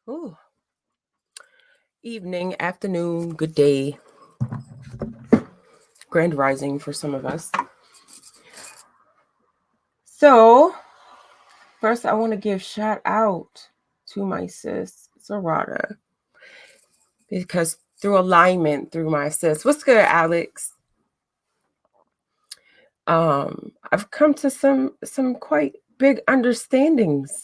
Ooh. Evening, afternoon, good day. Grand rising for some of us. So, first I want to give shout out to my sis, Zarada. Because through alignment, through my sis. What's good, Alex? I've come to some quite big understandings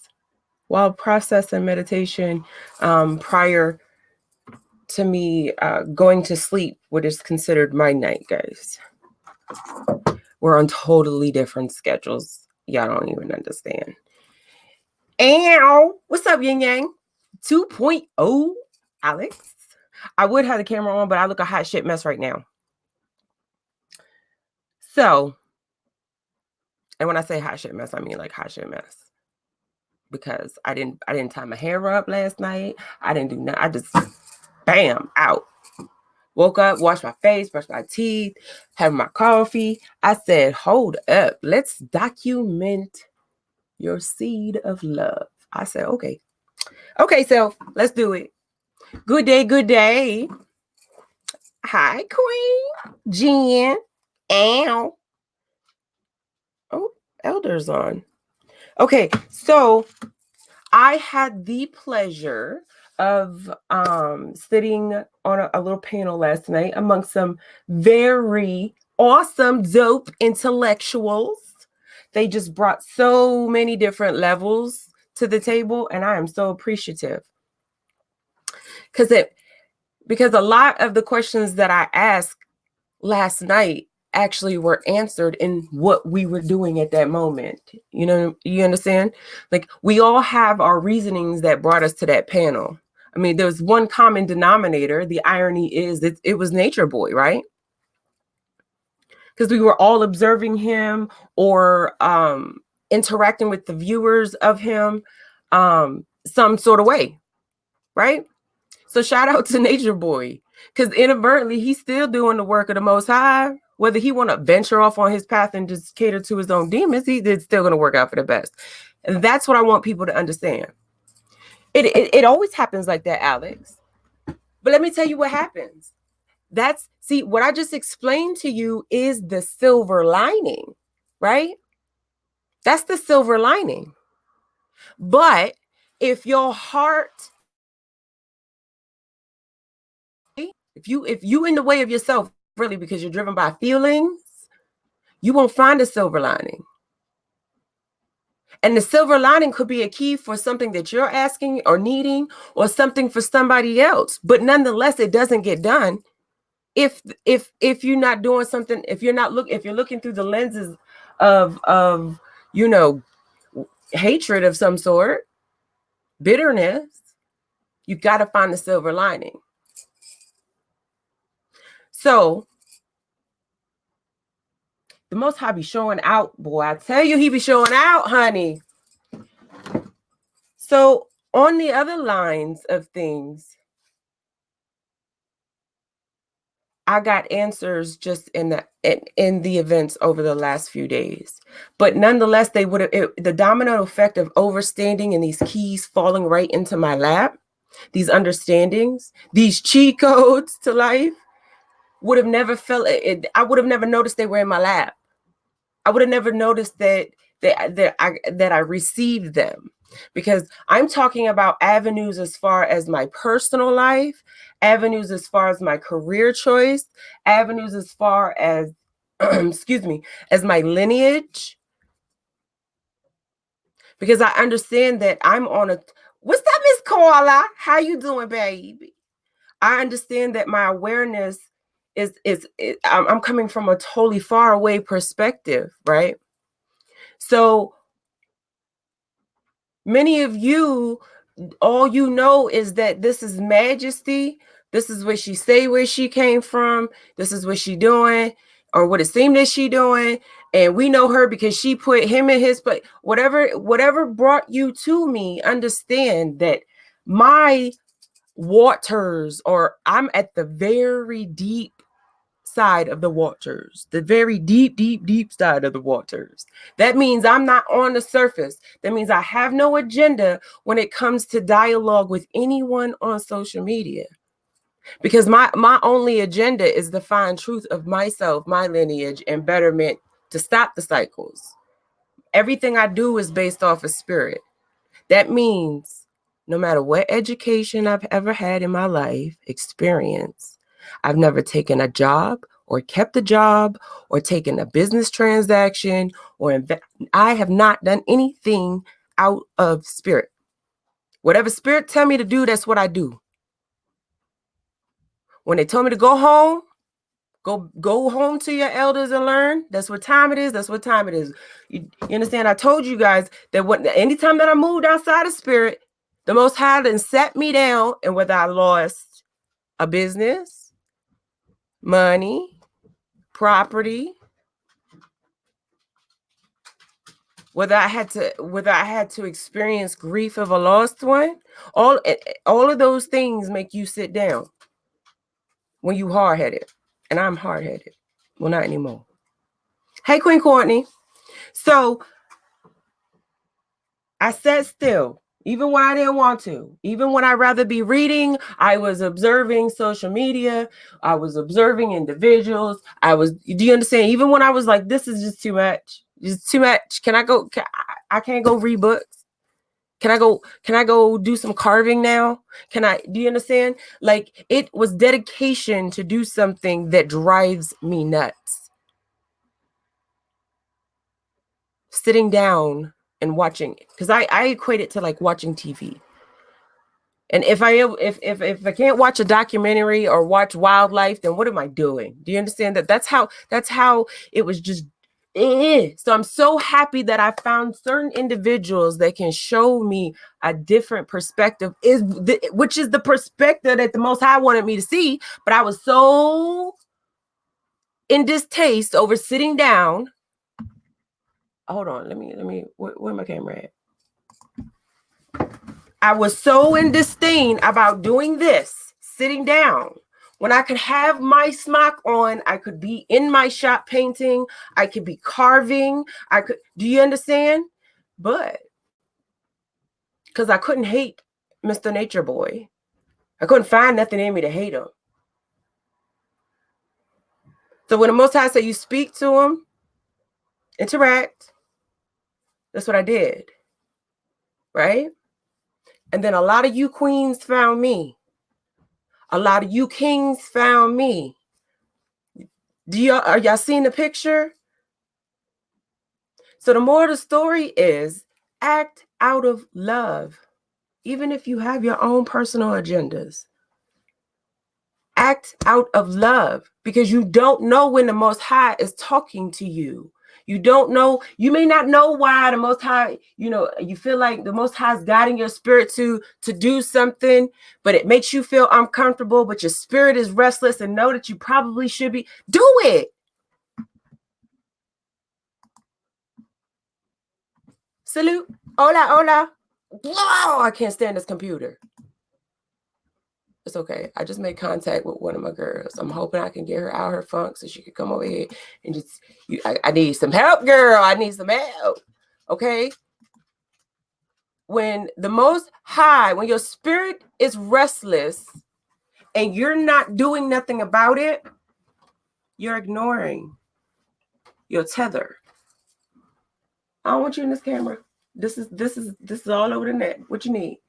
while processing meditation prior to me going to sleep, what is considered my night, guys. We're on totally different schedules. Y'all don't even understand. Ow! What's up, Yin Yang? 2.0, Alex. I would have the camera on, but I look a hot shit mess right now. So, and when I say hot shit mess, I mean like hot shit mess. Because I didn't tie my hair up last night. I didn't do nothing. I just bam out. Woke up, washed my face, brushed my teeth, had my coffee. I said, hold up, let's document your seed of love. I said, okay. Okay, so let's do it. Good day, good day. Hi, Queen. Jen. Ow. Oh, Elder's on. Okay, so I had the pleasure of sitting on a little panel last night amongst some very awesome, dope intellectuals. They just brought so many different levels to the table, and I am so appreciative. Because a lot of the questions that I asked last night actually were answered in what we were doing at that moment. You know, you understand? Like, we all have our reasonings that brought us to that panel. I mean, there was one common denominator. The irony is it was Nature Boy, right? Because we were all observing him or interacting with the viewers of him some sort of way, right? So shout out to Nature Boy, because inadvertently he's still doing the work of the Most High. Whether he want to venture off on his path and just cater to his own demons, it's still going to work out for the best. And that's what I want people to understand. It always happens like that, Alex. But let me tell you what happens. See, what I just explained to you is the silver lining, right? That's the silver lining. But if your heart, if you in the way of yourself, really, because you're driven by feelings, you won't find a silver lining. And the silver lining could be a key for something that you're asking or needing, or something for somebody else. But nonetheless, it doesn't get done if you're not doing something. If you're looking through the lenses of hatred of some sort, bitterness, you got to find the silver lining. So the Most High be showing out, boy. I tell you, he be showing out, honey. So on the other lines of things, I got answers just in the events over the last few days. But nonetheless, the domino effect of overstanding and these keys falling right into my lap, these understandings, these cheat codes to life, would have never felt it. I would have never noticed they were in my lap. I would have never noticed that I received them, because I'm talking about avenues as far as my personal life, avenues as far as my career choice, avenues as far as, excuse me, as my lineage. Because I understand that I'm on what's that, Miss Koala? How you doing, baby? I understand that my awareness I'm coming from a totally far away perspective, right? So many of you, all you know is that this is Majesty. This is what she say, where she came from. This is what she doing, or what it seemed that she doing. And we know her because she put him in his place. Whatever brought you to me, understand that my waters, or I'm at the very deep side of the waters, the very deep, deep, deep side of the waters. That means I'm not on the surface. That means I have no agenda when it comes to dialogue with anyone on social media. Because my only agenda is to find truth of myself, my lineage, and betterment to stop the cycles. Everything I do is based off of spirit. That means no matter what education I've ever had in my life, experience, I've never taken a job or kept a job or taken a business transaction or I have not done anything out of spirit. Whatever spirit tell me to do, that's what I do. When they told me to go home, go home to your elders and learn. That's what time it is. That's what time it is. You understand? I told you guys that anytime that I moved outside of spirit, the Most High done set me down, and whether I lost a business, money, property, whether I had to experience grief of a lost one, all of those things make you sit down when you hard-headed. And I'm hard-headed. Well, not anymore. Hey, Queen Courtney. So I sat still, even when I didn't want to. Even when I'd rather be reading, I was observing social media. I was observing individuals. Do you understand? Even when I was like, this is just too much. It's too much. Can I go? I can't go read books. Can I go do some carving now? Do you understand? Like, it was dedication to do something that drives me nuts. Sitting down and watching, because I equate it to like watching TV. And if I can't watch a documentary or watch wildlife, then what am I doing? Do you understand that? That's how it was just. So I'm so happy that I found certain individuals that can show me a different perspective, which is the perspective that the Most High wanted me to see. But I was so in distaste over sitting down. Hold on, let me. Where my camera at? I was so in disdain about doing this, sitting down, when I could have my smock on. I could be in my shop painting. I could be carving. Do you understand? But because I couldn't hate Mr. Nature Boy. I couldn't find nothing in me to hate him. So when the Most High said you speak to him, interact, that's what I did. Right? And then a lot of you queens found me. A lot of you kings found me. Are y'all seeing the picture? So the moral of the story is act out of love, even if you have your own personal agendas. Act out of love, because you don't know when the Most High is talking to you. You don't know. You may not know why the Most High, you feel like the Most High is guiding your spirit to do something, but it makes you feel uncomfortable, but your spirit is restless and know that you probably should be. Do it. Salute. Hola, hola. Wow, I can't stand this computer. It's okay. I just made contact with one of my girls. I'm hoping I can get her out her funk so she can come over here and just, I need some help, girl. I need some help. Okay? When the Most High, when your spirit is restless and you're not doing nothing about it, you're ignoring your tether. I don't want you in this camera. This is all over the net. What you need?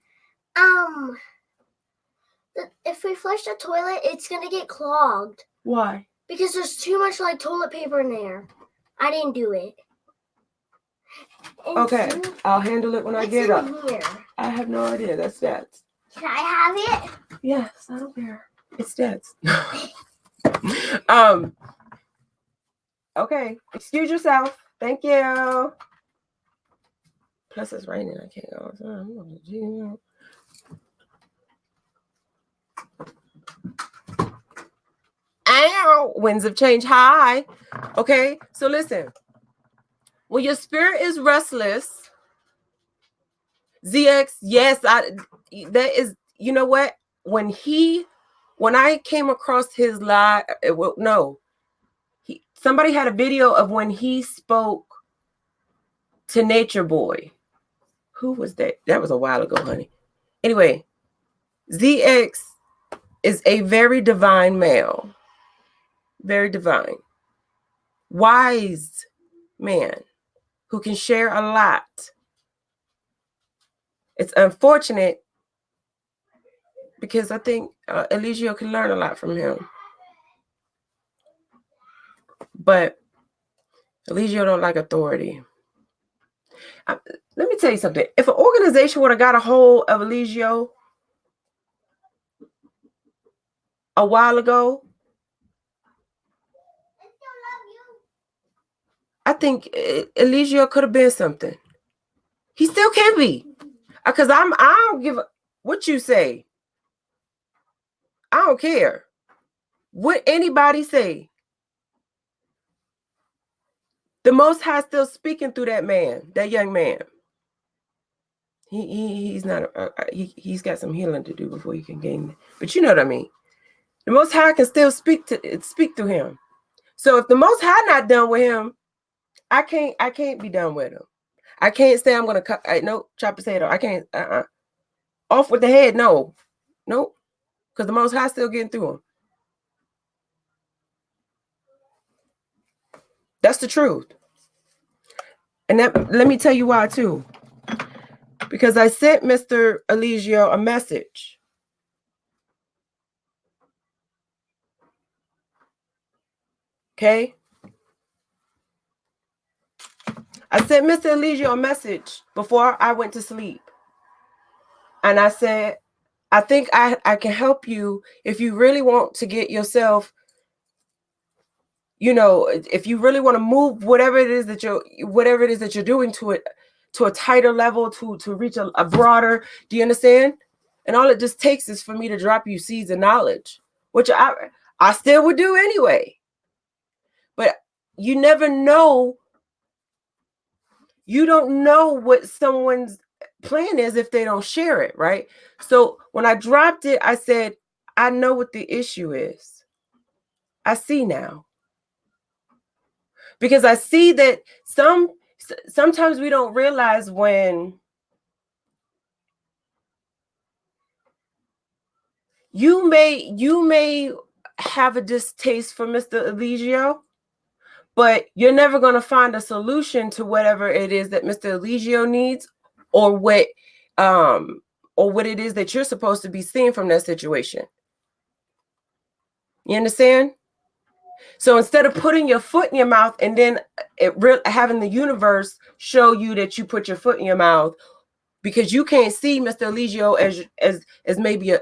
If we flush the toilet, it's gonna get clogged. Why? Because there's too much like toilet paper in there. I didn't do it. And okay, I'll handle it when I get up. Here? I have no idea. That's stats. Can I have it? Yes, I don't care. It's stats. Okay, excuse yourself. Thank you. Plus it's raining. I can't go. Ow! Winds of change. Hi. Okay, so listen. When your spirit is restless, ZX, yes, that is, you know what? When I came across his live, no, Somebody had a video of when he spoke to Nature Boy. Who was that? That was a while ago, honey. Anyway, ZX is a very divine male. Very divine. Wise man who can share a lot. It's unfortunate because I think Eligio can learn a lot from him. But Eligio don't like authority. Let me tell you something. If an organization would have got a hold of Eligio a while ago, I think Eligio could have been something. He still can be. Because I don't give a what you say. I don't care what anybody say. The Most High still speaking through that man, that young man. He's not he's got some healing to do before he can gain it. But you know what I mean. The Most High can still speak through him. So if the Most High not done with him, I can't be done with him. I can't say I'm gonna chop his head off. I can't. Off with the head. No, nope. Because the Most High still getting through him. That's the truth. And let me tell you why too. Because I sent Mr. Eligio a message. Okay? I sent Mr. Eligio a message before I went to sleep. And I said, I think I can help you if you really want to get yourself, if you really want to move whatever it is that you're doing to a tighter level, to reach a broader, do you understand? And all it just takes is for me to drop you seeds of knowledge, which I still would do anyway. But you never know. You don't know what someone's plan is if they don't share it, right? So when I dropped it, I said, I know what the issue is. I see now. Because I see that sometimes we don't realize when you may have a distaste for Mr. Eligio, but you're never going to find a solution to whatever it is that Mr. Eligio needs, or what it is that you're supposed to be seeing from that situation. You understand? So instead of putting your foot in your mouth and then having the universe show you that you put your foot in your mouth, because you can't see Mr. Eligio as maybe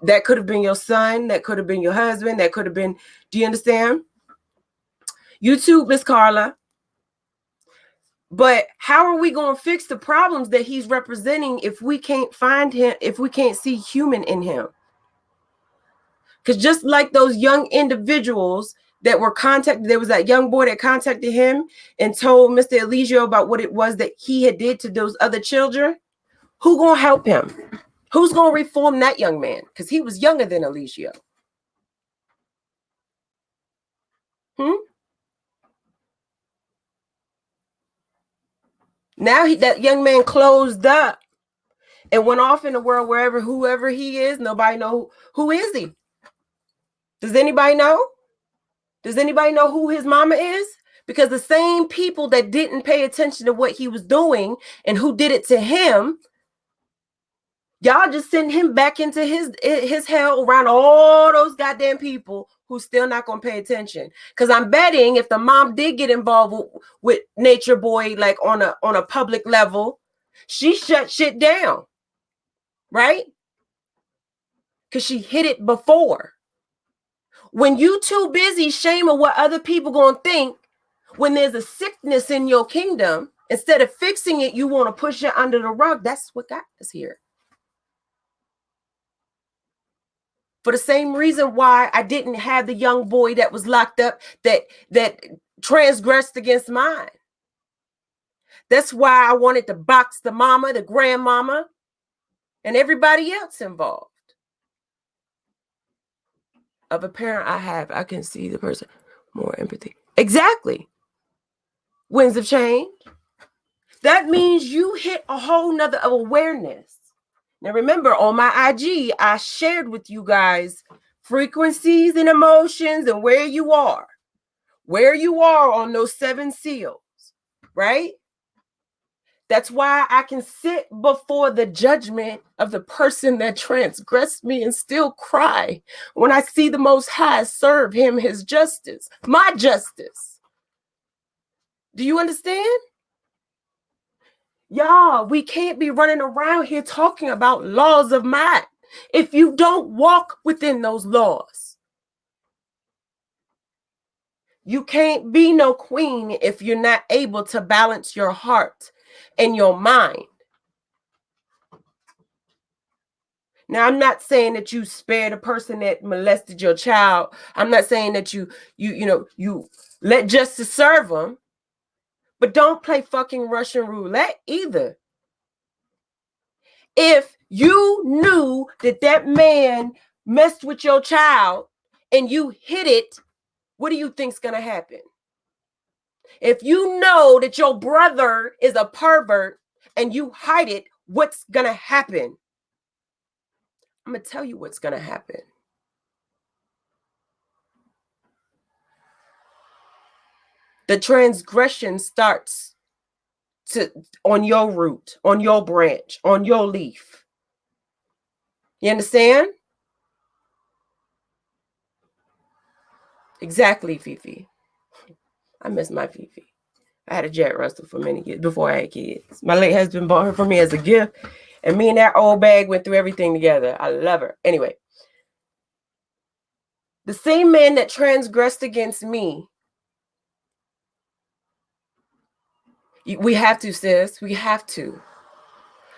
that could have been your son, that could have been your husband, that could have been, do you understand? You too, Miss Carla. But how are we going to fix the problems that he's representing if we can't find him, if we can't see human in him? Because just like those young individuals that were contacted, there was that young boy that contacted him and told Mr. Eligio about what it was that he had did to those other children. Who gonna help him? Who's gonna reform that young man? Because he was younger than Eligio. Now that young man closed up and went off in the world, whoever he is. Nobody know who is he. Does anybody know? Does anybody know who his mama is? Because the same people that didn't pay attention to what he was doing and who did it to him, y'all just send him back into his hell around all those goddamn people who still not gonna pay attention. Because I'm betting if the mom did get involved with Nature Boy, like on a public level, she shut shit down, right? Because she hit it before. When you too busy shaming what other people gonna think, when there's a sickness in your kingdom, instead of fixing it, you want to push it under the rug. That's what got us here. For the same reason why I didn't have the young boy that was locked up that transgressed against mine. That's why I wanted to box the mama, the grandmama, and everybody else involved. Of a parent I can see the person, more empathy. Exactly. Winds of change. That means you hit a whole nother awareness. Now remember, on my IG, I shared with you guys frequencies and emotions and where you are on those 7 seals, right? That's why I can sit before the judgment of the person that transgressed me and still cry when I see the Most High serve him his justice, my justice. Do you understand? Y'all, we can't be running around here talking about laws of might if you don't walk within those laws. You can't be no queen if you're not able to balance your heart and your mind. Now, I'm not saying that you spare the person that molested your child. I'm not saying that you let justice serve them, but don't play fucking Russian roulette either. If you knew that man messed with your child and you hid it, what do you think's gonna happen? If you know that your brother is a pervert and you hide it, what's gonna happen? I'm gonna tell you what's gonna happen. The transgression starts on your root, on your branch, on your leaf. You understand? Exactly, Fifi. I miss my Fifi. I had a Jack Russell for many years before I had kids. My late husband bought her for me as a gift, and me and that old bag went through everything together. I love her. Anyway, the same man that transgressed against me, we have to, sis. We have to.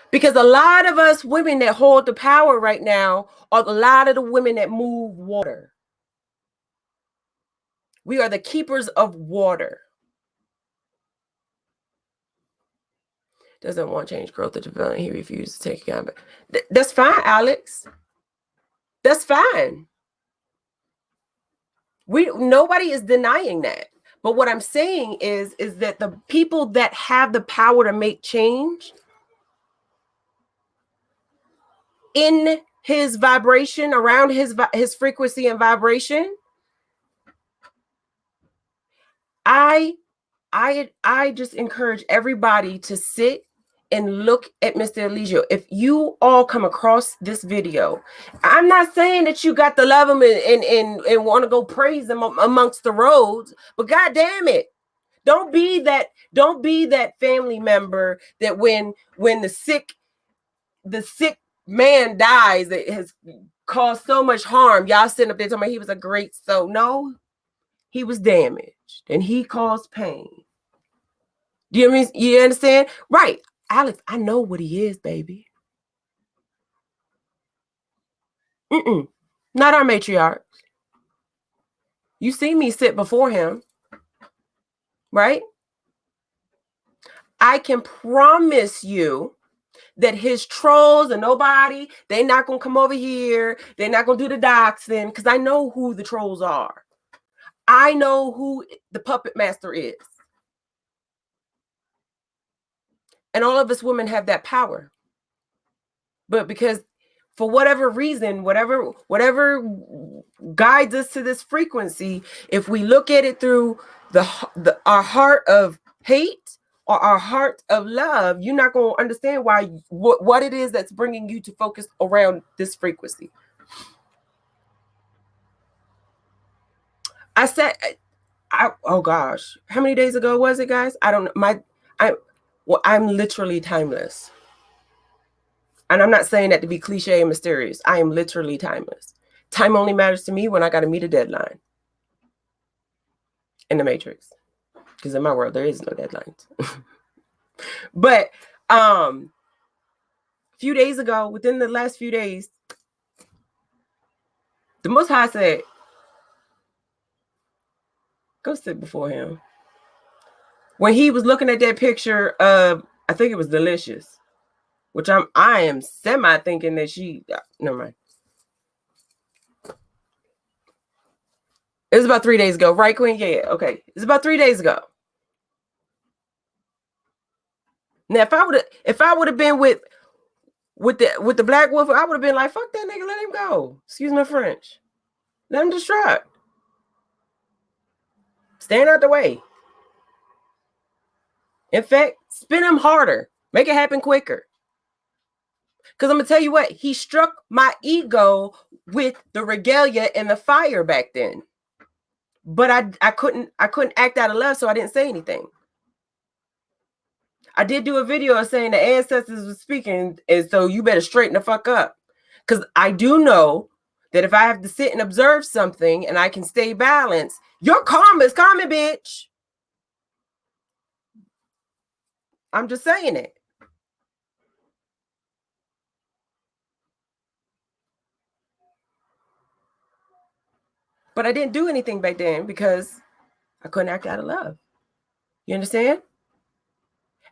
Because a lot of us women that hold the power right now are a lot of the women that move water. We are the keepers of water. Doesn't want change, growth, or development. He refused to take account. That's fine, Alex. That's fine. Nobody is denying that. But what I'm saying is that the people that have the power to make change in his vibration, around his frequency and vibration, I just encourage everybody to sit and look at Mr. Eligio. If you all come across this video, I'm not saying that you got to love him and want to go praise him amongst the roads, but God damn it, don't be that family member that when the sick man dies, it has caused so much harm. Y'all sitting up there talking about he was a great soul. No, he was damaged and he caused pain. Do you understand? Right. Alex, I know what he is, baby. Not our matriarch. You see me sit before him, right? I can promise you that his trolls and nobody, they're not going to come over here. They're not going to do the doxing because I know who the trolls are. I know who the puppet master is. And all of us women have that power. But because for whatever reason, whatever guides us to this frequency, if we look at it through our heart of hate or our heart of love, you're not going to understand why what it is that's bringing you to focus around this frequency. I said, oh gosh, how many days ago was it, guys? I don't know. I'm literally timeless. And I'm not saying that to be cliche and mysterious. I am literally timeless. Time only matters to me when I got to meet a deadline in the Matrix. Because in my world, there is no deadlines. But a few days ago, within the last few days, the Most High said, go sit before him. When he was looking at that picture of, I think it was Delicious, which I am semi thinking that never mind. It was about 3 days ago, right, Queen? Yeah, okay. It's about 3 days ago. Now, if I would have been with the black wolf, I would have been like, fuck that nigga, let him go. Excuse my French. Let him destruct. Stand out the way. In fact, spin him harder. Make it happen quicker. Because I'm going to tell you what, he struck my ego with the regalia and the fire back then. But I couldn't act out of love, so I didn't say anything. I did do a video of saying the ancestors were speaking, and so you better straighten the fuck up. Because I do know that if I have to sit and observe something and I can stay balanced, your karma is coming, bitch. I'm just saying it. But I didn't do anything back then because I couldn't act out of love. You understand?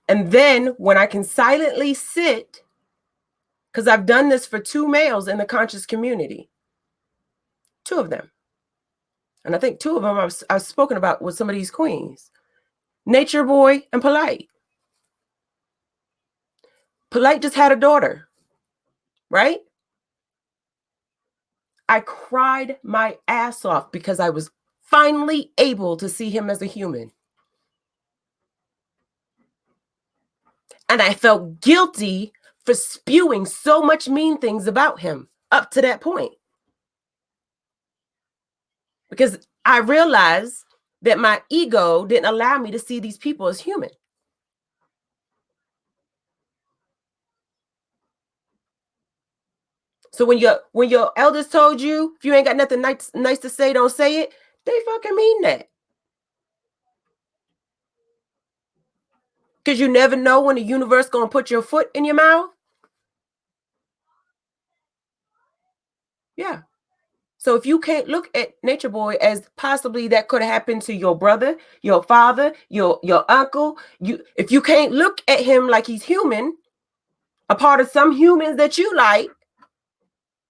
And then when I can silently sit, because I've done this for 2 males in the conscious community, 2 of them. And I think 2 of them I've spoken about with some of these queens. Nature Boy and Polite. Polite just had a daughter, right? I cried my ass off because I was finally able to see him as a human. And I felt guilty for spewing so much mean things about him up to that point. Because I realized that my ego didn't allow me to see these people as human. So when your elders told you, if you ain't got nothing nice to say, don't say it, they fucking mean that. Because you never know when the universe gonna put your foot in your mouth. Yeah. So if you can't look at Nature Boy as possibly that could have happened to your brother, your father, your uncle, if you can't look at him like he's human, a part of some humans that you like,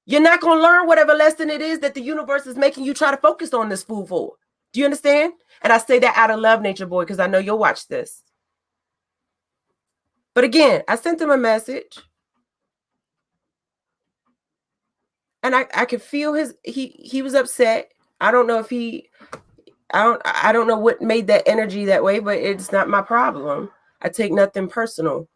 you're not going to learn whatever lesson it is that the universe is making you try to focus on this fool for. Do you understand? And I say that out of love, Nature Boy, because I know you'll watch this. But again, I sent him a message. And I could feel he was upset. I don't know if I don't know what made that energy that way, but it's not my problem. I take nothing personal.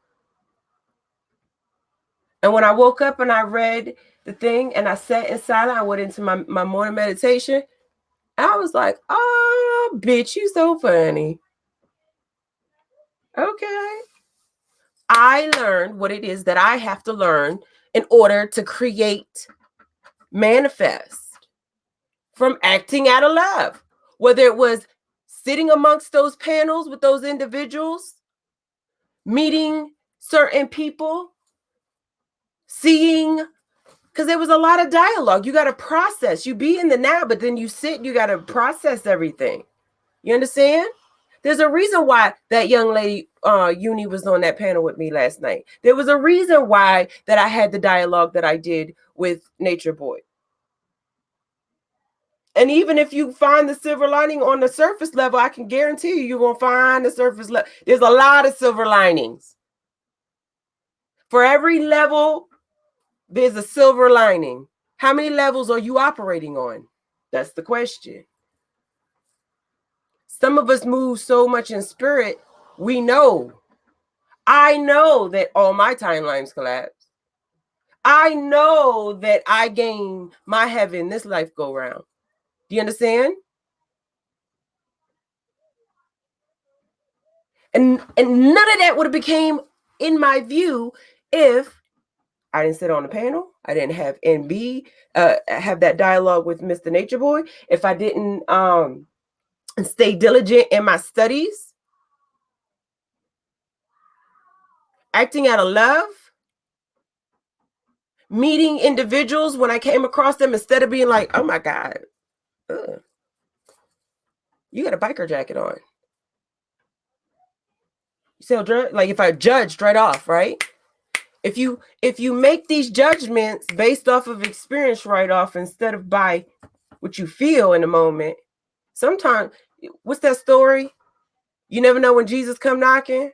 And when I woke up and I read the thing and I sat in silence, I went into my morning meditation. I was like, oh, bitch, you so funny. Okay. I learned what it is that I have to learn in order to create, manifest from acting out of love. Whether it was sitting amongst those panels with those individuals, meeting certain people, seeing, because there was a lot of dialogue. You got to process. You be in the now, but then you sit, you got to process everything. You understand? There's a reason why that young lady, Uni, was on that panel with me last night. There was a reason why that I had the dialogue that I did with Nature Boy. And even if you find the silver lining on the surface level, I can guarantee you're going to find the surface level. There's a lot of silver linings. For every level, there's a silver lining. How many levels are you operating on? That's the question. Some of us move so much in spirit, we know. I know that all my timelines collapse. I know that I gain my heaven this life go round. Do you understand? And none of that would have became in my view if I didn't sit on the panel. I didn't have NB have that dialogue with Mr. Nature Boy. If I didn't stay diligent in my studies, acting out of love, meeting individuals when I came across them, instead of being like, oh my God, you got a biker jacket on. You sell drugs? Like if I judged right off, right? If you make these judgments based off of experience right off instead of by what you feel in the moment, Sometimes, what's that story? You never know when Jesus come knocking.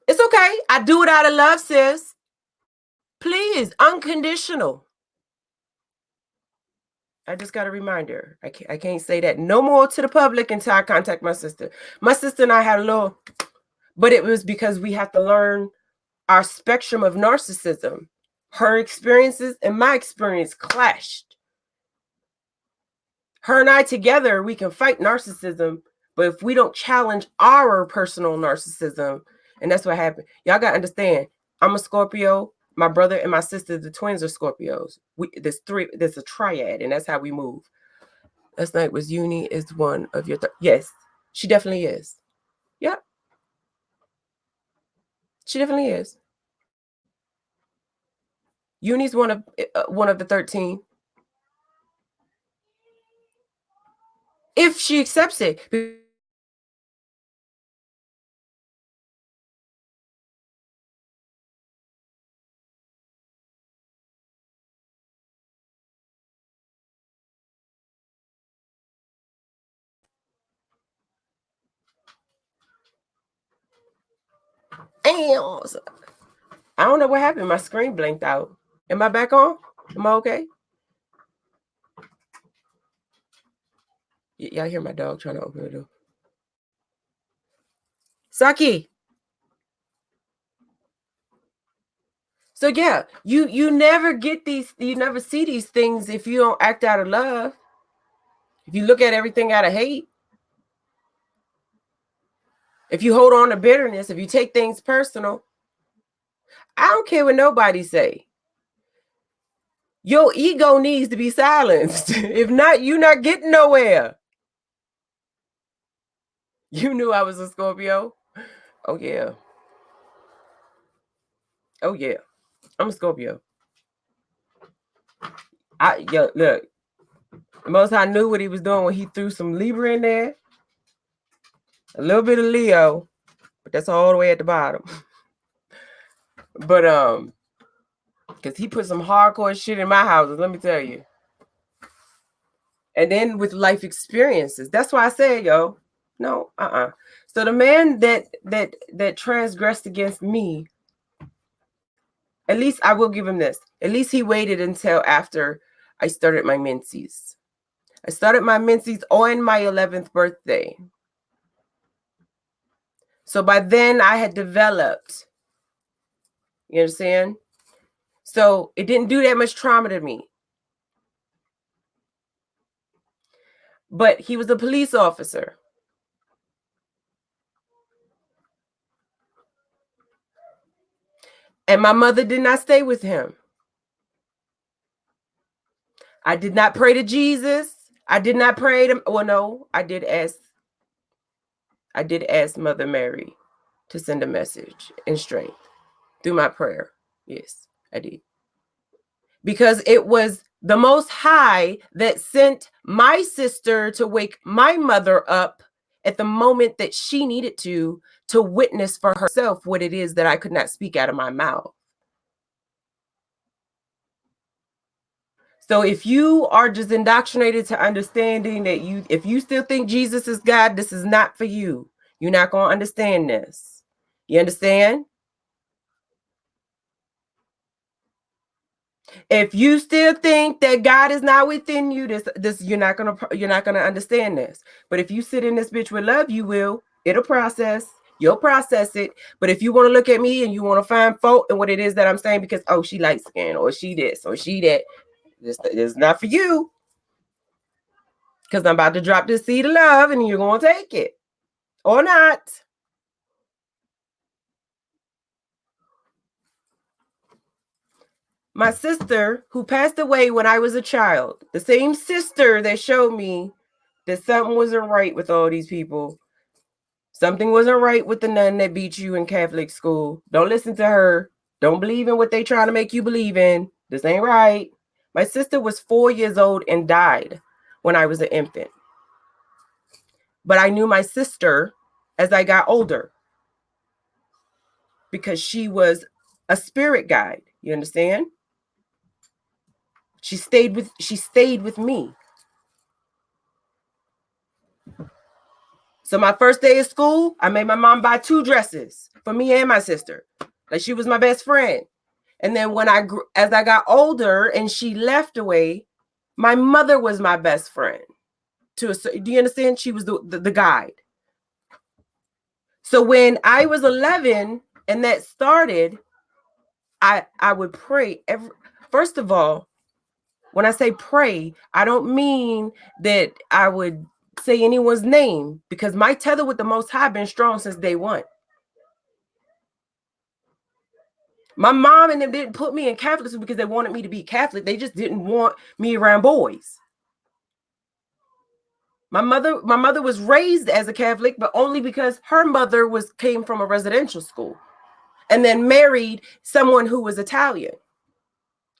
It's okay. I do it out of love, sis. Please, unconditional. I just got a reminder. I can't say that no more to the public until I contact my sister. My sister and I had a little, but it was because we have to learn our spectrum of narcissism. Her experiences and my experience clashed. Her and I together, we can fight narcissism, but if we don't challenge our personal narcissism, and that's what happened. Y'all got to understand, I'm a Scorpio. My brother and my sister, the twins, are Scorpios. There's a triad, and that's how we move. Last night was Uni is one of your, yes, she definitely is. Yep. She definitely is. Uni's one of the 13. If she accepts it. I don't know what happened. My screen blinked out. Am I back on? Am I okay? Y'all hear my dog trying to open the door. Saki. So yeah, you never get these, you never see these things if you don't act out of love. If you look at everything out of hate, if you hold on to bitterness, if you take things personal, I don't care what nobody say. Your ego needs to be silenced. If not, you're not getting nowhere. You knew I was a Scorpio? Oh yeah. Oh yeah. I'm a Scorpio. Look, the Most High knew what he was doing when he threw some Libra in there. A little bit of Leo, but that's all the way at the bottom. But because he put some hardcore shit in my houses, let me tell you. And then with life experiences, that's why I said, yo, no, So the man that transgressed against me, at least I will give him this. At least he waited until after I started my menses. I started my menses on my 11th birthday. So by then I had developed. You understand? So it didn't do that much trauma to me. But he was a police officer. And my mother did not stay with him. I did not pray to Jesus. I did not pray to, well, no, I did ask Mother Mary to send a message in strength through my prayer. Yes, I did. Because it was the Most High that sent my sister to wake my mother up at the moment that she needed to witness for herself what it is that I could not speak out of my mouth. So if you are just indoctrinated to understanding that if you still think Jesus is God, this is not for you. You're not going to understand this. You understand? If you still think that God is not within you, this you're not gonna understand this. But if you sit in this bitch with love, you will. It'll process. You'll process it. But if you want to look at me and you want to find fault in what it is that I'm saying, because oh, she light skin or she this or she that, this is not for you. Because I'm about to drop this seed of love and you're gonna take it or not. My sister, who passed away when I was a child, the same sister that showed me that something wasn't right with all these people. Something wasn't right with the nun that beat you in Catholic school. Don't listen to her. Don't believe in what they trying to make you believe in. This ain't right. My sister was 4 years old and died when I was an infant. But I knew my sister as I got older. because she was a spirit guide. You understand? She stayed with me. So my first day of school, I made my mom buy 2 dresses for me and my sister. Like she was my best friend. And then when as I got older and she left away, my mother was my best friend. Do you understand? She was the guide. So when I was 11 and that started, I would pray first of all, when I say pray, I don't mean that I would say anyone's name, because my tether with the Most High been strong since day one. My mom and them didn't put me in Catholic school because they wanted me to be Catholic. They just didn't want me around boys. My mother was raised as a Catholic, but only because her mother came from a residential school and then married someone who was Italian,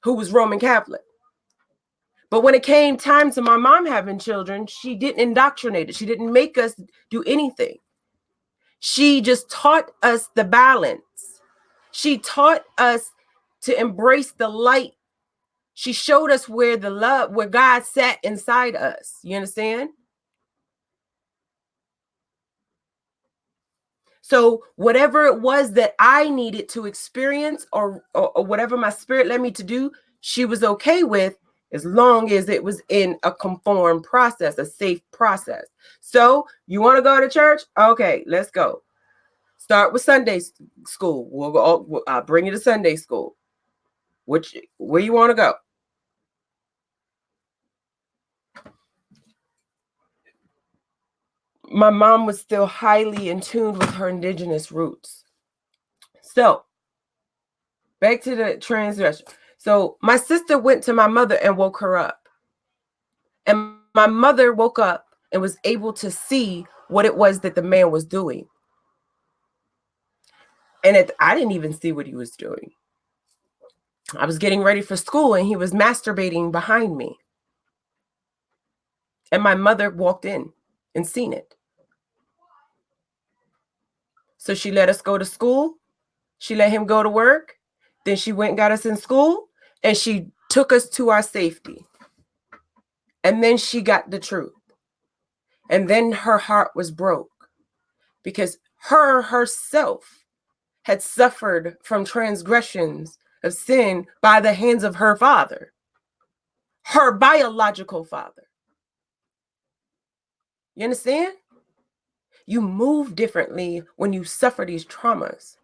who was Roman Catholic. But when it came time to my mom having children, she didn't indoctrinate it. She didn't make us do anything. She just taught us the balance. She taught us to embrace the light. She showed us where God sat inside us. You understand? So whatever it was that I needed to experience or whatever my spirit led me to do, she was okay with, as long as it was in a conformed process, a safe process. So you want to go to church? Okay, let's go. Start with Sunday school. We'll go. I'll bring you to Sunday school. Where you want to go? My mom was still highly in tune with her indigenous roots. So back to the transgression. So my sister went to my mother and woke her up. And my mother woke up and was able to see what it was that the man was doing. And I didn't even see what he was doing. I was getting ready for school and he was masturbating behind me. And my mother walked in and seen it. So she let us go to school. She let him go to work. Then she went and got us in school and she took us to our safety. And then she got the truth. And then her heart was broke because herself had suffered from transgressions of sin by the hands of her father, her biological father. You understand? You move differently when you suffer these traumas,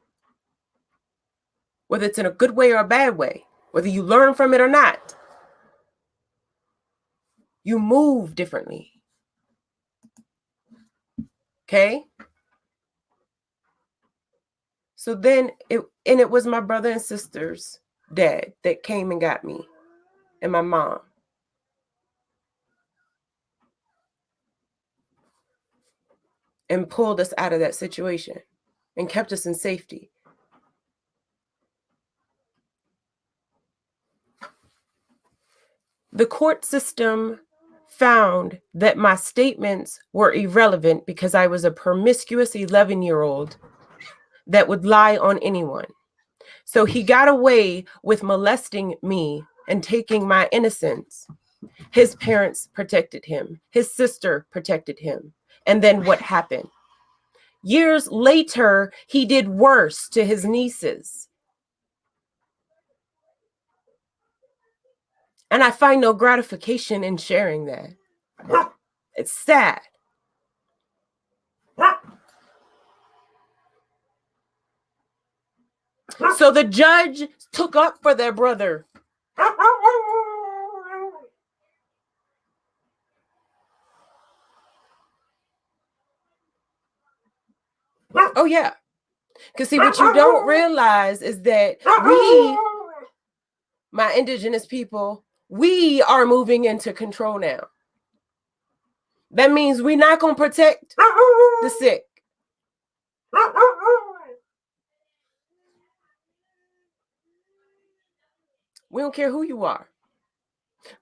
whether it's in a good way or a bad way, whether you learn from it or not. You move differently. Okay? So then it was my brother and sister's dad that came and got me and my mom. And pulled us out of that situation and kept us in safety. The court system found that my statements were irrelevant because I was a promiscuous 11-year-old that would lie on anyone. So he got away with molesting me and taking my innocence. His parents protected him. His sister protected him. And then what happened? Years later, he did worse to his nieces. And I find no gratification in sharing that. It's sad. So the judge took up for their brother. Oh, yeah. Because see, what you don't realize is that my indigenous people, we are moving into control now. That means we're not going to protect the sick. We don't care who you are.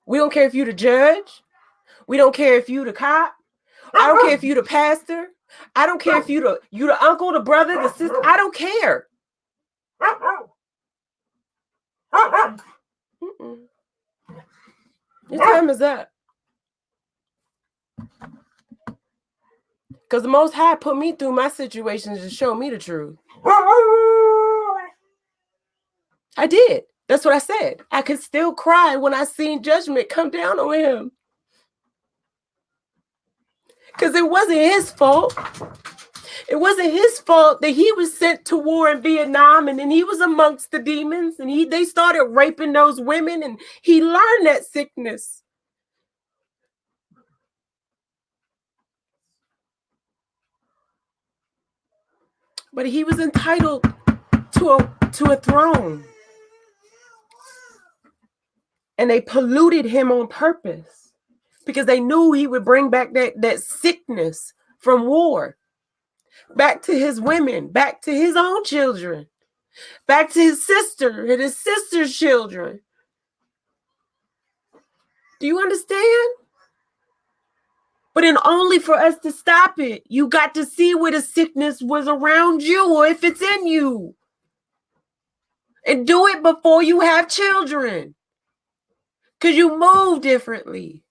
We don't care if you're the judge. We don't care if you're the cop. I don't care if you're the pastor. I don't care if you're the uncle, the brother, the sister. I don't care. Your time is up. Because the Most High put me through my situations to show me the truth. I did. That's what I said. I could still cry when I seen judgment come down on him. Because it wasn't his fault. It wasn't his fault that he was sent to war in Vietnam, and then he was amongst the demons, and they started raping those women, and he learned that sickness. But he was entitled to a throne. And they polluted him on purpose because they knew he would bring back that sickness from war. Back to his women, back to his own children, back to his sister and his sister's children. Do you understand? But then only for us to stop it, you got to see where the sickness was around you or if it's in you. And do it before you have children. Because you move differently.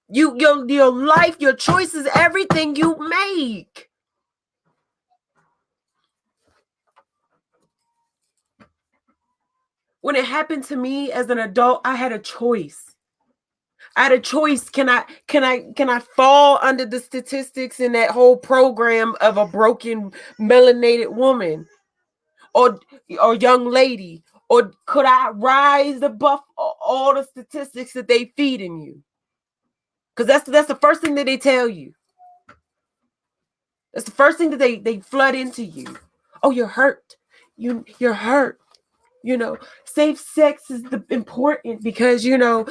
Your life, your choices, everything you make. When it happened to me as an adult, I had a choice. I had a choice. Can I fall under the statistics in that whole program of a broken melanated woman or young lady? Or could I rise above all the statistics that they feed in you? Because that's the first thing that they tell you. That's the first thing that they flood into you. Oh, you're hurt. You're hurt. Safe sex is important because you're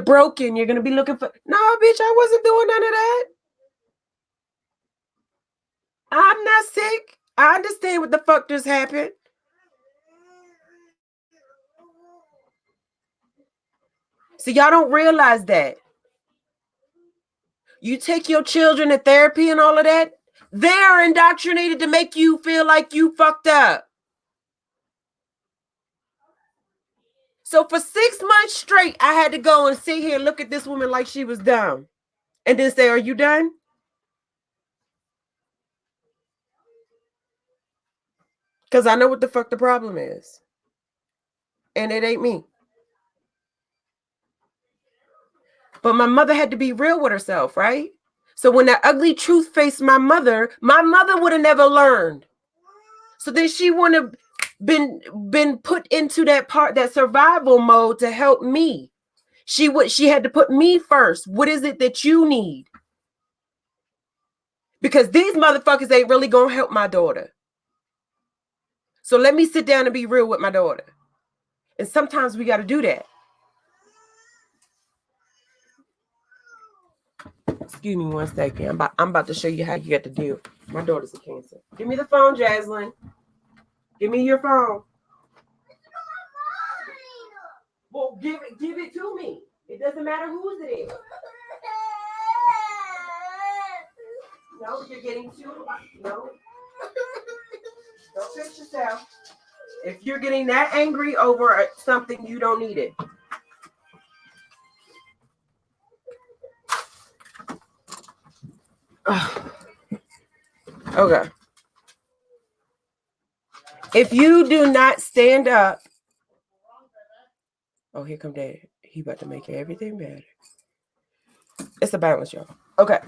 broken. You're gonna be looking for. No, bitch, I wasn't doing none of that. I'm not sick. I understand what the fuck just happened. So y'all don't realize that. You take your children to therapy and all of that. They are indoctrinated to make you feel like you fucked up. So for 6 months straight, I had to go and sit here and look at this woman like she was dumb. And then say, are you done? Because I know what the fuck the problem is. And it ain't me. But my mother had to be real with herself, right? So when that ugly truth faced my mother would have never learned. So then she wouldn't have been put into that survival mode to help me. She had to put me first. What is it that you need? Because these motherfuckers ain't really gonna help my daughter. So let me sit down and be real with my daughter. And sometimes we got to do that. Excuse me 1 second. I'm about to show you how you got to deal. My daughter's a Cancer. Give me the phone, Jaslyn. Give me your phone. Well, give it to me. It doesn't matter whose it is. No, you're getting too. No. Don't fix yourself. If you're getting that angry over something, you don't need it. Okay. If you do not stand up. Oh, here come Dad. He about to make everything better. It's a balance, y'all. Okay.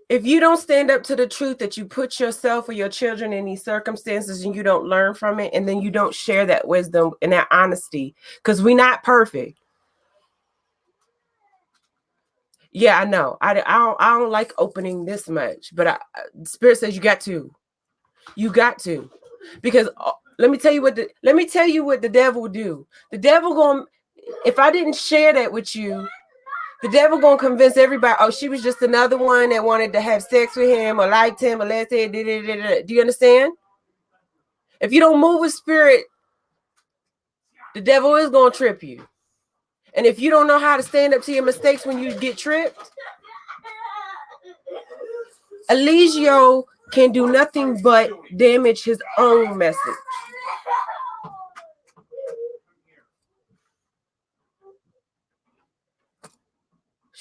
If you don't stand up to the truth that you put yourself or your children in these circumstances and you don't learn from it, and then you don't share that wisdom and that honesty, because we're not perfect. Yeah, I know. I don't like opening this much, but Spirit says you got to. You got to. Because let me tell you what the devil will do. The devil going, if I didn't share that with you, the devil gonna convince everybody, oh, she was just another one that wanted to have sex with him or liked him or let's say, do you understand? If you don't move with Spirit, the devil is gonna trip you. And if you don't know how to stand up to your mistakes when you get tripped, Eligio can do nothing but damage his own message.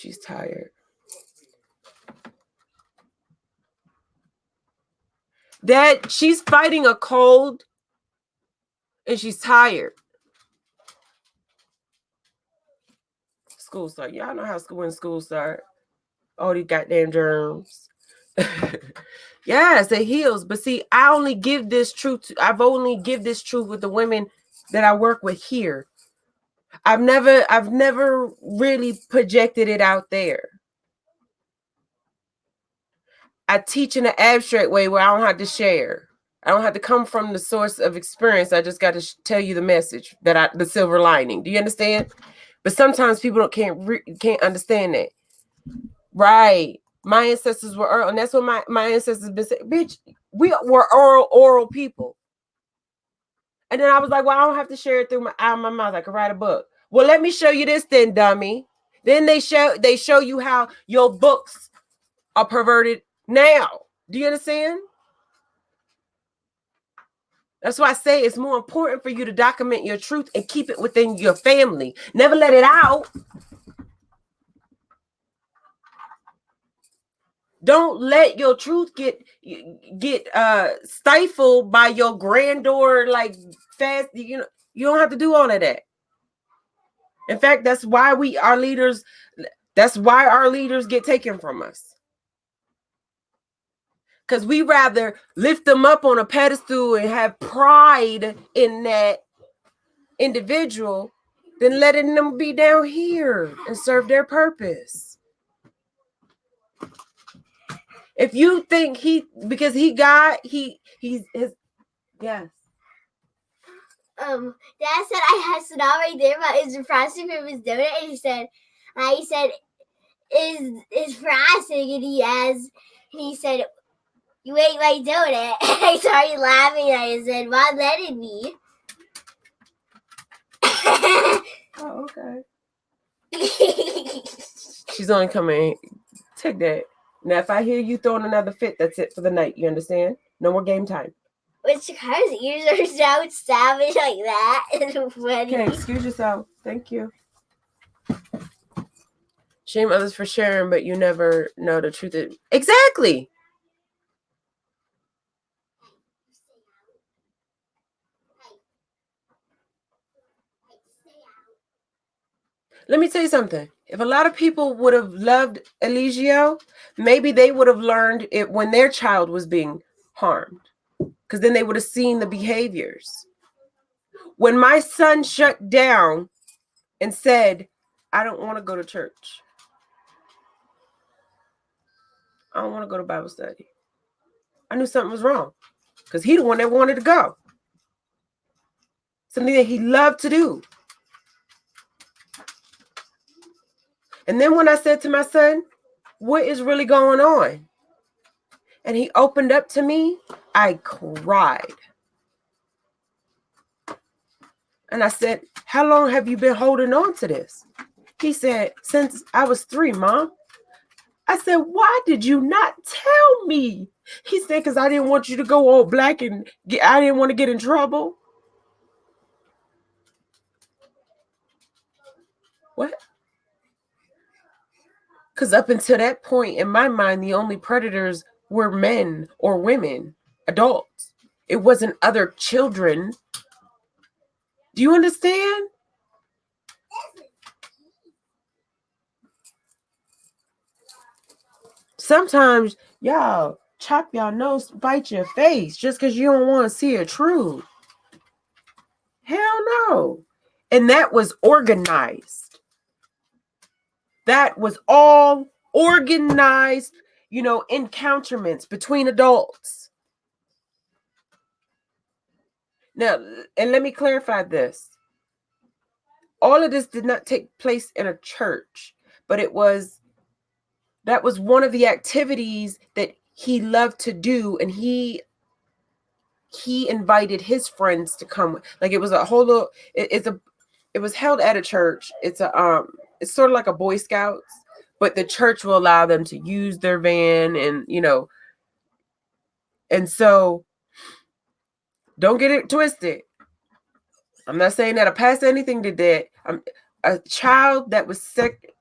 She's tired. Dad, she's fighting a cold and she's tired. School start. Y'all know how when school start. All these goddamn germs. Yes, it heals. But see, I've only give this truth with the women that I work with here. I've never really projected it out there. I teach in an abstract way where I don't have to share. I don't have to come from the source of experience. I just got to tell you the message the silver lining. Do you understand? But sometimes people can't understand that. Right. My ancestors were oral, and that's what my ancestors been saying. Bitch, we were oral people. And then I was like, well, I don't have to share it through out of my mouth. I can write a book. Well, let me show you this then, dummy. Then they show you how your books are perverted now. Do you understand? That's why I say it's more important for you to document your truth and keep it within your family. Never let it out. Don't let your truth get stifled by your granddaughter, like fast. You don't have to do all of that. In fact, that's why our leaders get taken from us. Because we rather lift them up on a pedestal and have pride in that individual than letting them be down here and serve their purpose. If you think he's yes. Dad said I had to stop right there, but it's frosting from his donut, and I said, is frosting, and he said, you ate my donut. I started laughing, and I said, Mom letting me. Oh, okay. She's only coming. Take that. Now, if I hear you throwing another fit, that's it for the night. You understand? No more game time. Which Chicago's ears are so savage like that. It's funny. Okay, excuse yourself. Thank you. Shame others for sharing, but you never know the truth. Exactly. Let me tell you something. If a lot of people would have loved Eligio, maybe they would have learned it when their child was being harmed, because then they would have seen the behaviors. When my son shut down and said, I don't want to go to church. I don't want to go to Bible study. I knew something was wrong because he the one that wanted to go. Something that he loved to do. And then when I said to my son, what is really going on? And he opened up to me, I cried. And I said, how long have you been holding on to this? He said, since I was 3, Mom. I said, why did you not tell me? He said, because I didn't want you to go all black and I didn't want to get in trouble. What? Because up until that point, in my mind, the only predators were men or women, adults. It wasn't other children. Do you understand? Sometimes y'all chop y'all nose, bite your face just because you don't want to see a truth. Hell no. And that was organized. That was all organized, encounterments between adults. Now, and let me clarify this. All of this did not take place in a church, but that was one of the activities that he loved to do, and he invited his friends to come. Like, it was a whole little, it was held at a church. It's sort of like a Boy Scouts, but the church will allow them to use their van, and and so don't get it twisted. I'm not saying that a pastor anything did that. a child that was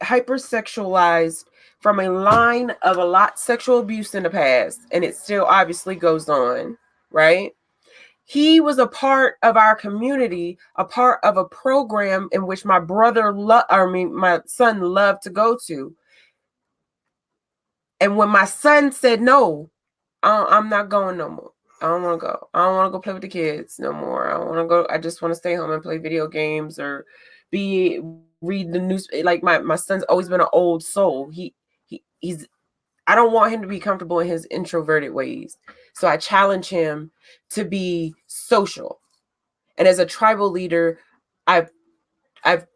hypersexualized from a line of a lot sexual abuse in the past, and it still obviously goes on, right? He was a part of our community, a part of a program in which my my son loved to go to. And when my son said no, I'm not going no more. I don't want to go. I don't want to go play with the kids no more. I don't want to go. I just want to stay home and play video games or read the news. Like my son's always been an old soul. He's I don't want him to be comfortable in his introverted ways. So I challenge him to be social. And as a tribal leader, I've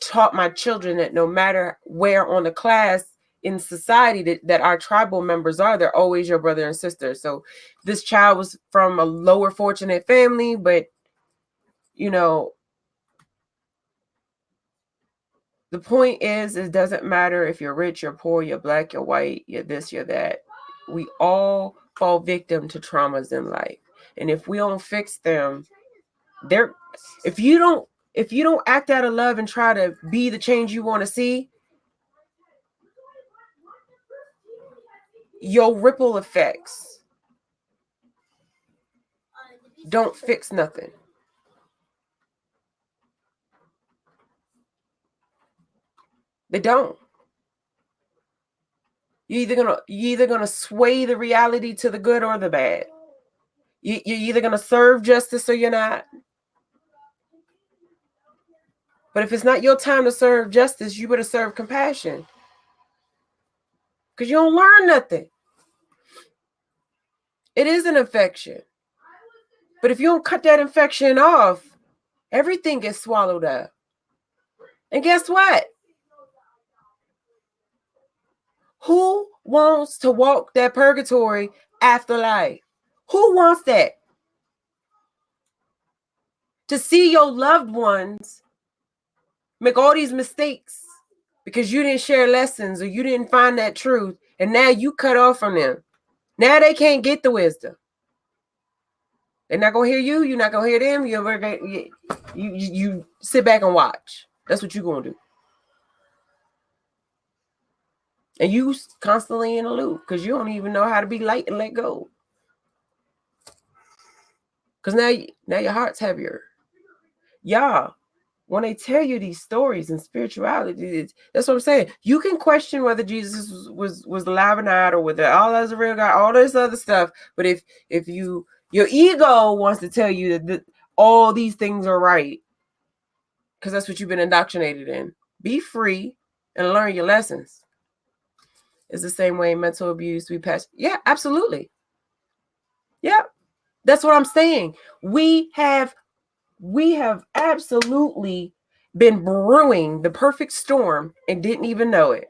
taught my children that no matter where on the class in society that our tribal members are, they're always your brother and sister. So this child was from a lower fortunate family, but you know, the point is, it doesn't matter if you're rich, you're poor, you're black, you're white, you're this, you're that. We all fall victim to traumas in life. And if we don't fix them, if you don't act out of love and try to be the change you want to see, your ripple effects don't fix nothing. They don't. You're either gonna sway the reality to the good or the bad. You're either gonna serve justice or you're not. But if it's not your time to serve justice, you better serve compassion. Because you don't learn nothing. It is an infection. But if you don't cut that infection off, everything gets swallowed up. And guess what? Who wants to walk that purgatory afterlife? Who wants that? To see your loved ones make all these mistakes because you didn't share lessons or you didn't find that truth, and now you cut off from them. Now they can't get the wisdom. They're not gonna hear you. You're not gonna hear them. You sit back and watch. That's what you're gonna do. And you constantly in a loop because you don't even know how to be light and let go. Because now your heart's heavier. Y'all, when they tell you these stories and spirituality, that's what I'm saying. You can question whether Jesus was alive or not, or whether Allah is a real God, all this other stuff. But if your ego wants to tell you that all these things are right, because that's what you've been indoctrinated in, be free and learn your lessons. It's the same way mental abuse we pass. Yeah, absolutely. Yeah, that's what I'm saying. We have absolutely been brewing the perfect storm and didn't even know it.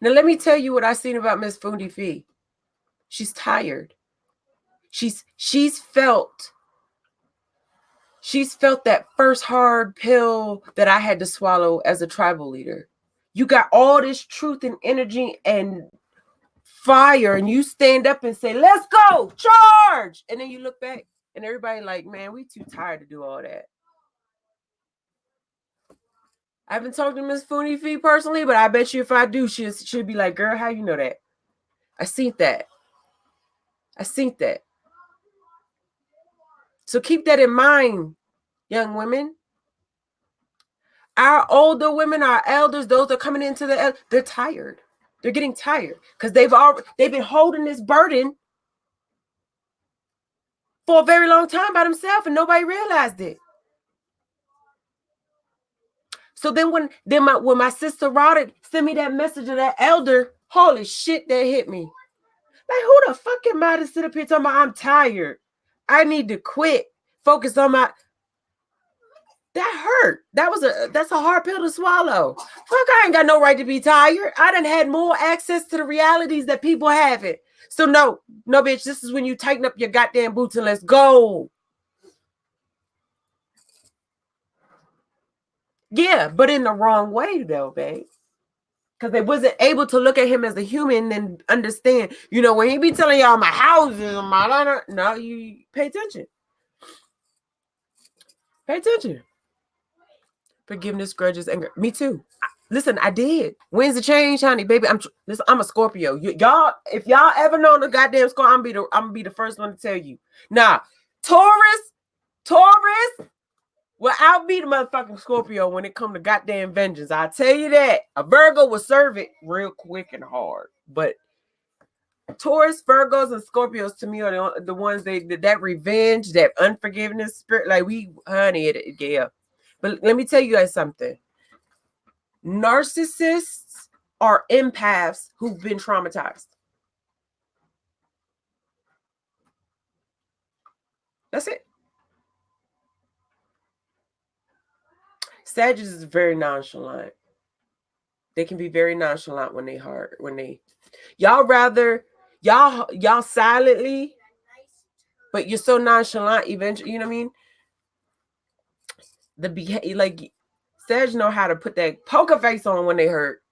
Now, let me tell you what I've seen about Miss Fundi Fee. She's tired. She's felt that first hard pill that I had to swallow as a tribal leader. You got all this truth and energy and fire, and you stand up and say, let's go, charge. And then you look back and everybody like, man, we too tired to do all that. I haven't talked to Miss Fundi Fee personally, but I bet you if I do, she'll be like, girl, how you know that? I seen that. So keep that in mind, young women. Our older women, our elders, those that are coming into they're tired. They're getting tired because they've been holding this burden for a very long time by themselves and nobody realized it. So then when my sister Roderick sent me that message of that elder, holy shit, that hit me. Like, who the fuck am I to sit up here talking about I'm tired? I need to quit. Focus on my... That hurt. That's a hard pill to swallow. Fuck, I ain't got no right to be tired. I done had more access to the realities that people haven't. So no, bitch, this is when you tighten up your goddamn boots and let's go. Yeah, but in the wrong way though, babe. Because they wasn't able to look at him as a human and understand. You know, when he be telling y'all my houses and my no, you pay attention. Pay attention. Forgiveness, grudges, anger. Me too. Listen, I did. When's the change, honey, baby? I'm a Scorpio. Y'all, if y'all ever know the goddamn Scorpio, I'm gonna be the first one to tell you. Nah, Taurus will outbeat the motherfucking Scorpio when it come to goddamn vengeance. I'll tell you that. A Virgo will serve it real quick and hard, but Taurus, Virgos, and Scorpios to me are the ones that revenge, that unforgiveness spirit. Like yeah. But let me tell you guys something. Narcissists are empaths who've been traumatized. That's it. Sagittarius is very nonchalant. They can be very nonchalant when y'all silently, but you're so nonchalant eventually, you know what I mean? Like Sag know how to put that poker face on when they hurt.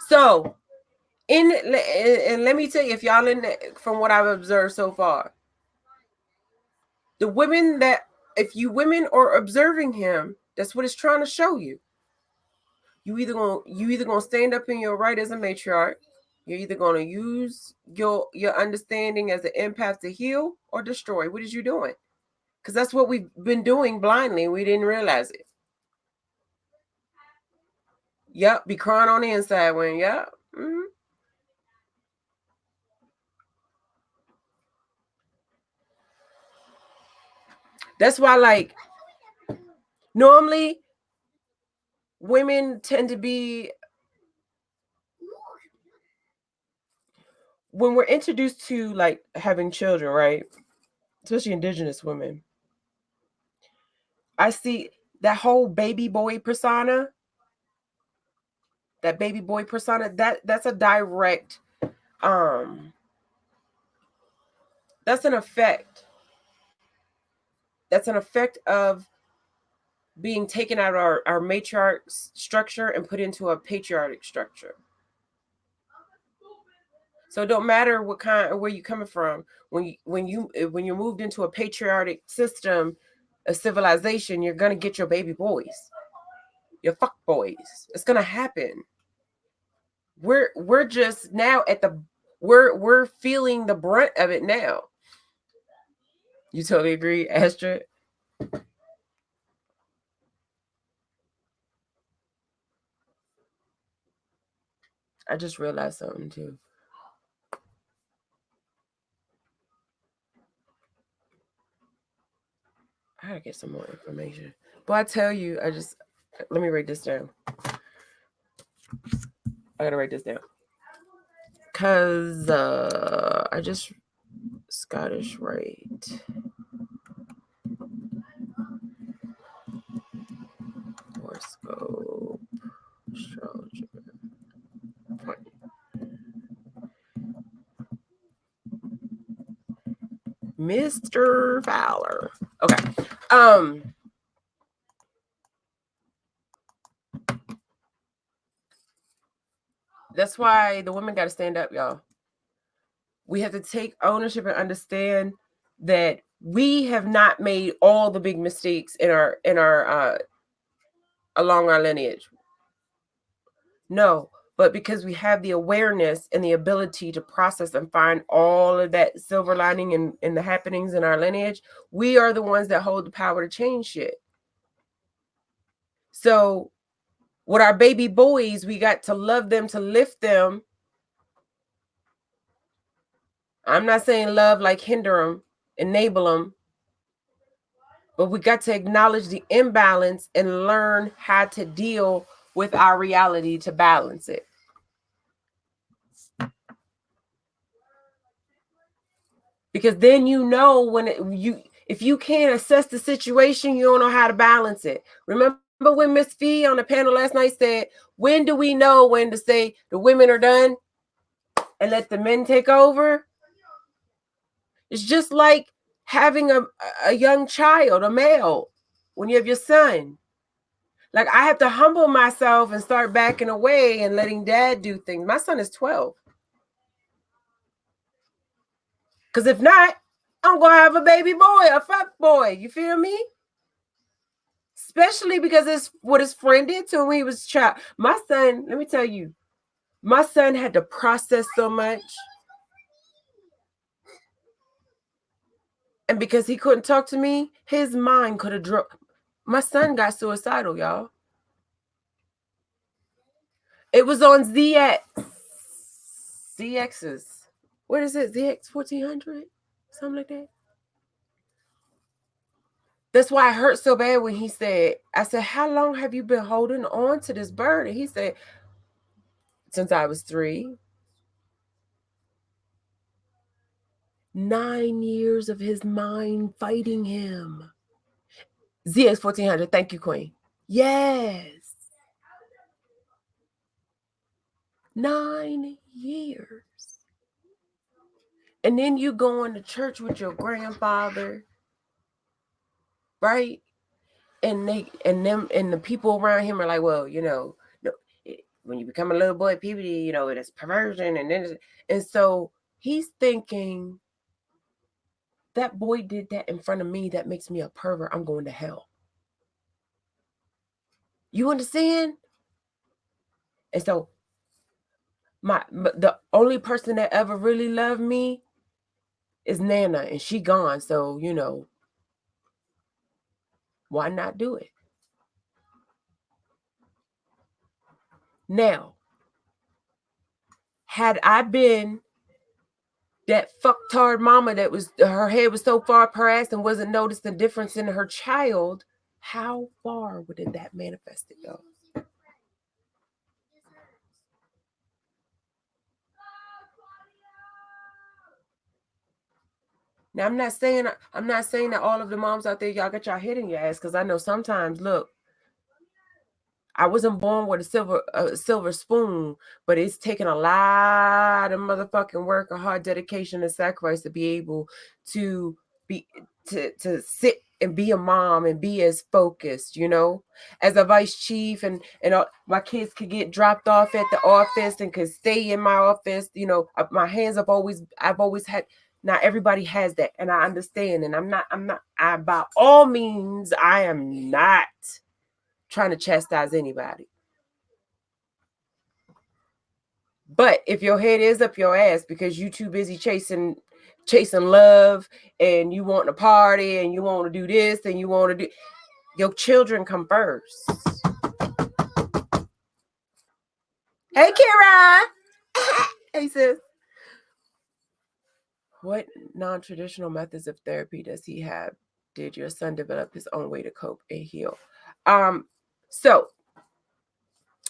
So and let me tell you, if y'all from what I've observed so far, the women if you women are observing him, that's what it's trying to show you. You either gonna stand up in your right as a matriarch. You're either gonna use your understanding as an empath to heal or destroy. What is you doing? Because that's what we've been doing blindly. We didn't realize it. Yep, be crying on the inside when Mm-hmm. That's why, like, normally women tend to be, when we're introduced to like having children, right? Especially indigenous women, I see that whole baby boy persona. That's a direct, that's an effect. That's an effect of being taken out of our matriarch structure and put into a patriarchic structure. So it don't matter what kind or where you're coming from. When you're moved into a patriarchic system, a civilization, you're gonna get your baby boys, your fuck boys. It's gonna happen. We're just now we're feeling the brunt of it now. You totally agree, Astrid? I just realized something too. I gotta get some more information. But I tell you, let me write this down. I gotta write this down. Cause I just Scottish Rite. Horoscope. Astrologer. Mr. Fowler. Okay. That's why the women got to stand up, y'all. We have to take ownership and understand that we have not made all the big mistakes in our along our lineage. No, but because we have the awareness and the ability to process and find all of that silver lining in the happenings in our lineage, we are the ones that hold the power to change shit. So with our baby boys, we got to love them, to lift them. I'm not saying love like hinder them, enable them, but we got to acknowledge the imbalance and learn how to deal with our reality to balance it. Because then if you can't assess the situation, you don't know how to balance it. Remember when Miss Fee on the panel last night said, when do we know when to say the women are done and let the men take over? It's just like having a young child, a male, when you have your son. Like, I have to humble myself and start backing away and letting dad do things. My son is 12. Because if not, I'm going to have a baby boy, a fuck boy. You feel me? Especially because it's what his friend did to him when he was a child. My son, let me tell you, my son had to process so much. And because he couldn't talk to me, his mind could have dropped. My son got suicidal, y'all. It was on ZX's. What is it? ZX 1400? Something like that. That's why it hurt so bad when he said, I said, how long have you been holding on to this bird? And he said, since I was 3. 9 years of his mind fighting him. ZX 1400. Thank you, Queen. Yes. 9 years. And then you going to church with your grandfather, right? And the people around him are like, well, no, when you become a little boy, puberty, it's perversion, and so he's thinking, that boy did that in front of me, that makes me a pervert, I'm going to hell. You understand? And so the only person that ever really loved me is Nana, and she gone, so why not do it? Now, had I been that fucktard mama that was, her head was so far up her ass and wasn't noticed the difference in her child, how far would that manifested go? Now, I'm not saying that all of the moms out there, y'all got y'all head in your ass, because I know sometimes, look, I wasn't born with a silver spoon, but it's taken a lot of motherfucking work, a hard dedication and sacrifice to be able to sit and be a mom and be as focused, as a vice chief, and my kids could get dropped off at the office and could stay in my office. My hands I've always had. Not everybody has that, and I understand. And I by all means, I am not trying to chastise anybody. But if your head is up your ass because you too busy chasing love, and you want to party, and you want to do this, and you want to do, your children come first. Hey, Kira. Hey, sis. What non-traditional methods of therapy does he have? Did your son develop his own way to cope and heal? So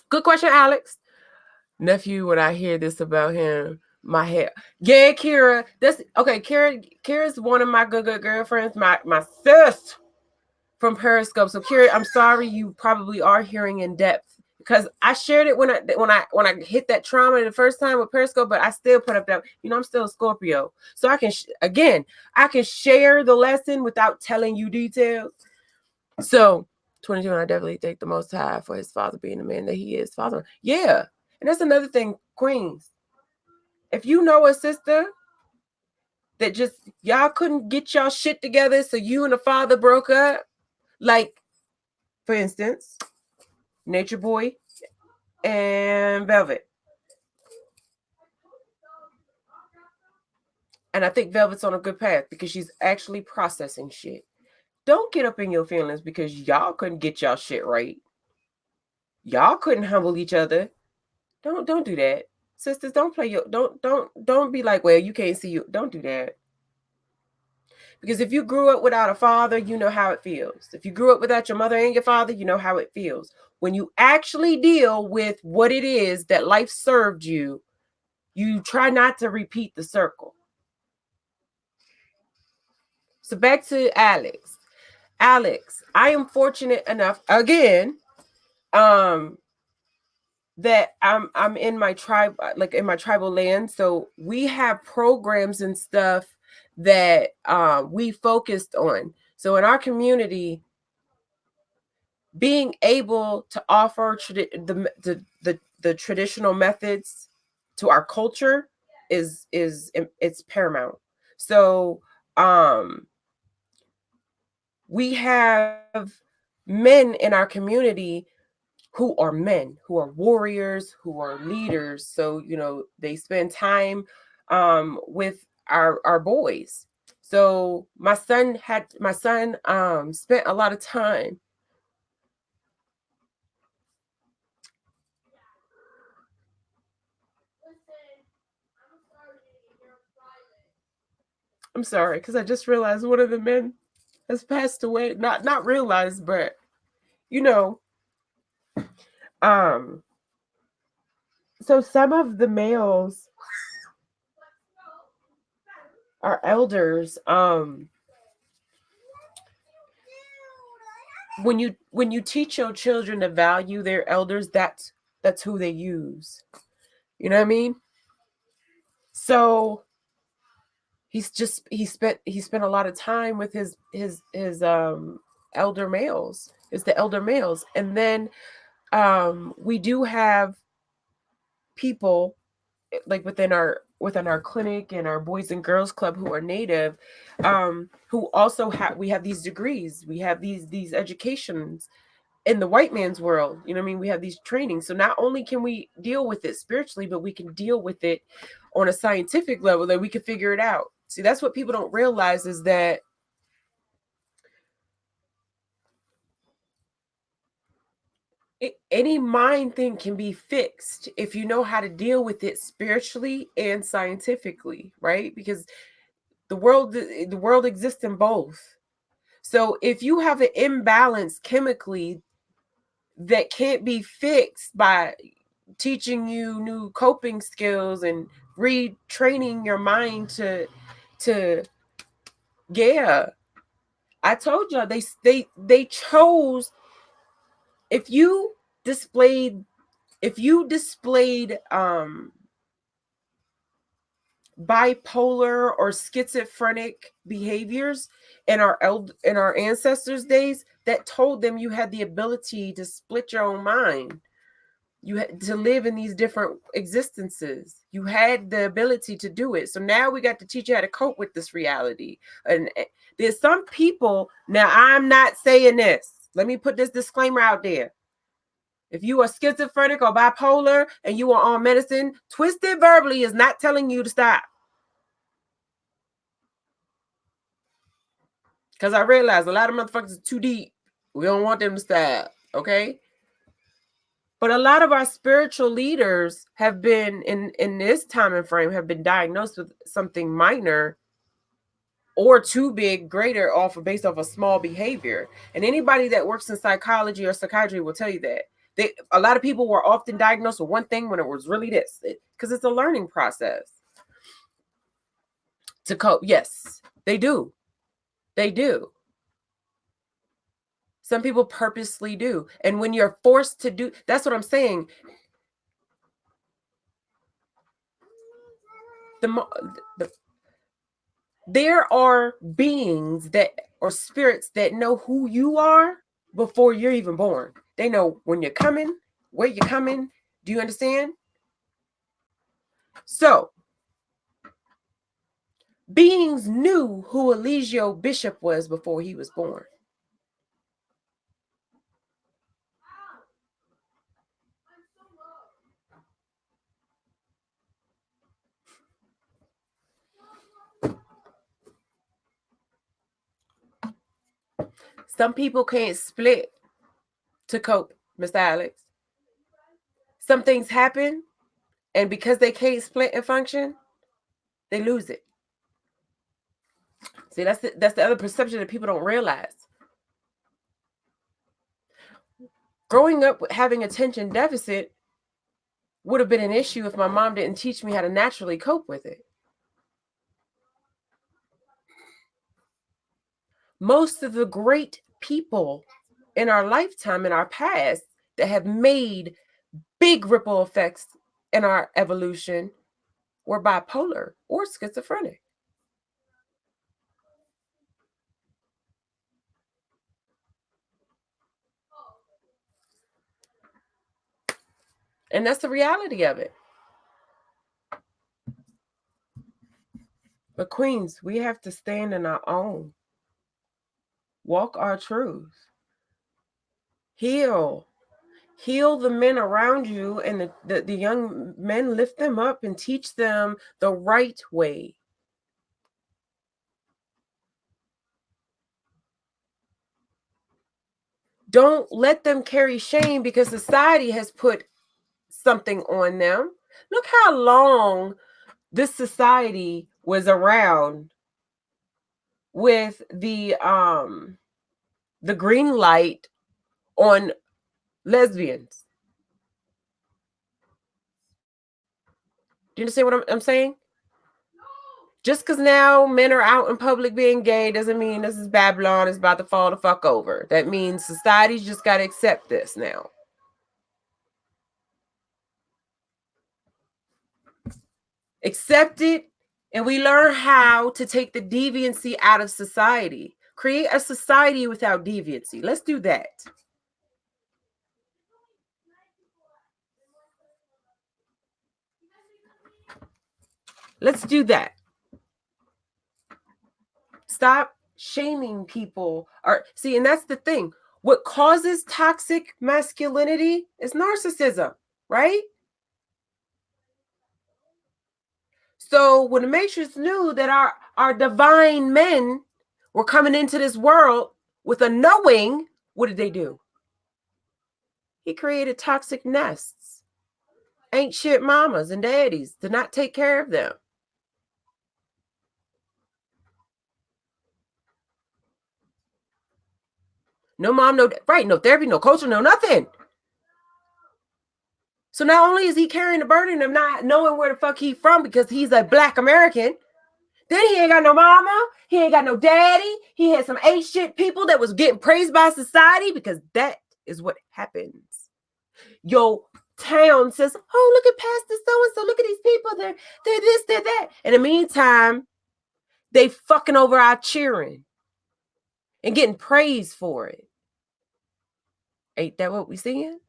good question, Alex. Nephew, when I hear this about him, my head. Yeah, Kira. That's okay. Kira's one of my good girlfriends, my sis from Periscope. So Kira, I'm sorry you probably are hearing in depth, because I shared it when I hit that trauma the first time with Periscope, but I still put up that, I'm still a Scorpio. So I can I can share the lesson without telling you details. So 22, I definitely thank the Most High for his father being the man that he is. Father, yeah. And that's another thing, Queens. If you know a sister that just, y'all couldn't get y'all shit together, so you and the father broke up, like, for instance, Nature Boy and Velvet. And I think Velvet's on a good path because she's actually processing shit. Don't get up in your feelings because y'all couldn't get y'all shit right. Y'all couldn't humble each other. Don't do that. Sisters, don't play your don't be like, well, you can't see you. Don't do that. Because if you grew up without a father, you know how it feels. If you grew up without your mother and your father, you know how it feels. When you actually deal with what it is that life served you, you try not to repeat the circle. So back to Alex. Alex, I am fortunate enough, again, that I'm in my tribe, like in my tribal land. So we have programs and stuff that we focused on. So in our community, being able to offer the traditional methods to our culture is it's paramount. So we have men in our community who are men, who are warriors, who are leaders. So, you know, they spend time with our boys. So my son spent a lot of time. I'm sorry, because I just realized one of the men has passed away. Not realized, but you know, um, so some of the males are elders. When you teach your children to value their elders, that's who they use. You know what I mean? So he spent a lot of time with his elder males. It's the elder males. And then we do have people like within our clinic and our boys and girls club who are native, who also have we have these degrees, we have these educations in the white man's world. You know what I mean? We have these trainings. So not only can we deal with it spiritually, but we can deal with it on a scientific level, that we can figure it out. See, that's what people don't realize, is that any mind thing can be fixed if you know how to deal with it spiritually and scientifically, right? Because the world exists in both. So if you have an imbalance chemically that can't be fixed by teaching you new coping skills and retraining your mind to yeah, I told y'all they chose, if you displayed bipolar or schizophrenic behaviors in our ancestors' days, that told them you had the ability to split your own mind. You had to live in these different existences. You had the ability to do it. So now we got to teach you how to cope with this reality. And there's some people, now I'm not saying this. Let me put this disclaimer out there. If you are schizophrenic or bipolar and you are on medicine, twisted verbally is not telling you to stop. Because I realize a lot of motherfuckers are too deep. We don't want them to stop, okay? But a lot of our spiritual leaders have been in this time and frame have been diagnosed with something minor or too big, greater, based off a small behavior. And anybody that works in psychology or psychiatry will tell you that. A lot of people were often diagnosed with one thing when it was really this, because it's a learning process to cope. Yes, they do. They do. Some people purposely do. And when you're forced to do, that's what I'm saying. There are beings or spirits that know who you are before you're even born. They know when you're coming, where you're coming. Do you understand? So, beings knew who Eligio Bishop was before he was born. Some people can't split to cope, Mr. Alex. Some things happen, and because they can't split and function, they lose it. See, that's the other perception that people don't realize. Growing up with having attention deficit would have been an issue if my mom didn't teach me how to naturally cope with it. Most of the great people in our lifetime, in our past, that have made big ripple effects in our evolution were bipolar or schizophrenic. And that's the reality of it. But queens, we have to stand in our own. Walk our truth. Heal. Heal the men around you, and the young men, lift them up and teach them the right way. Don't let them carry shame because society has put something on them. Look how long this society was around with the green light on lesbians. Do you understand what I'm saying? Just because now men are out in public being gay doesn't mean this is Babylon is about to fall the fuck over. That means society's just got to accept this now. Accept it, and we learn how to take the deviancy out of society. Create a society without deviancy. Let's do that. Let's do that. Stop shaming people. See, and that's the thing. What causes toxic masculinity is narcissism, right? So when the Matrix knew that our divine men were coming into this world with a knowing, what did they do? He created toxic nests. Ain't shit mamas and daddies to not take care of them. No mom, no right, no therapy, no culture, no nothing. So not only is he carrying the burden of not knowing where the fuck he's from because he's a Black American, then he ain't got no mama, he ain't got no daddy, he had some ain't shit people that was getting praised by society, because that is what happens. Your town says, oh, look at Pastor so-and-so, look at these people, they're this, they're that. In the meantime, they fucking over our cheering and getting praised for it. Ain't that what we seeing?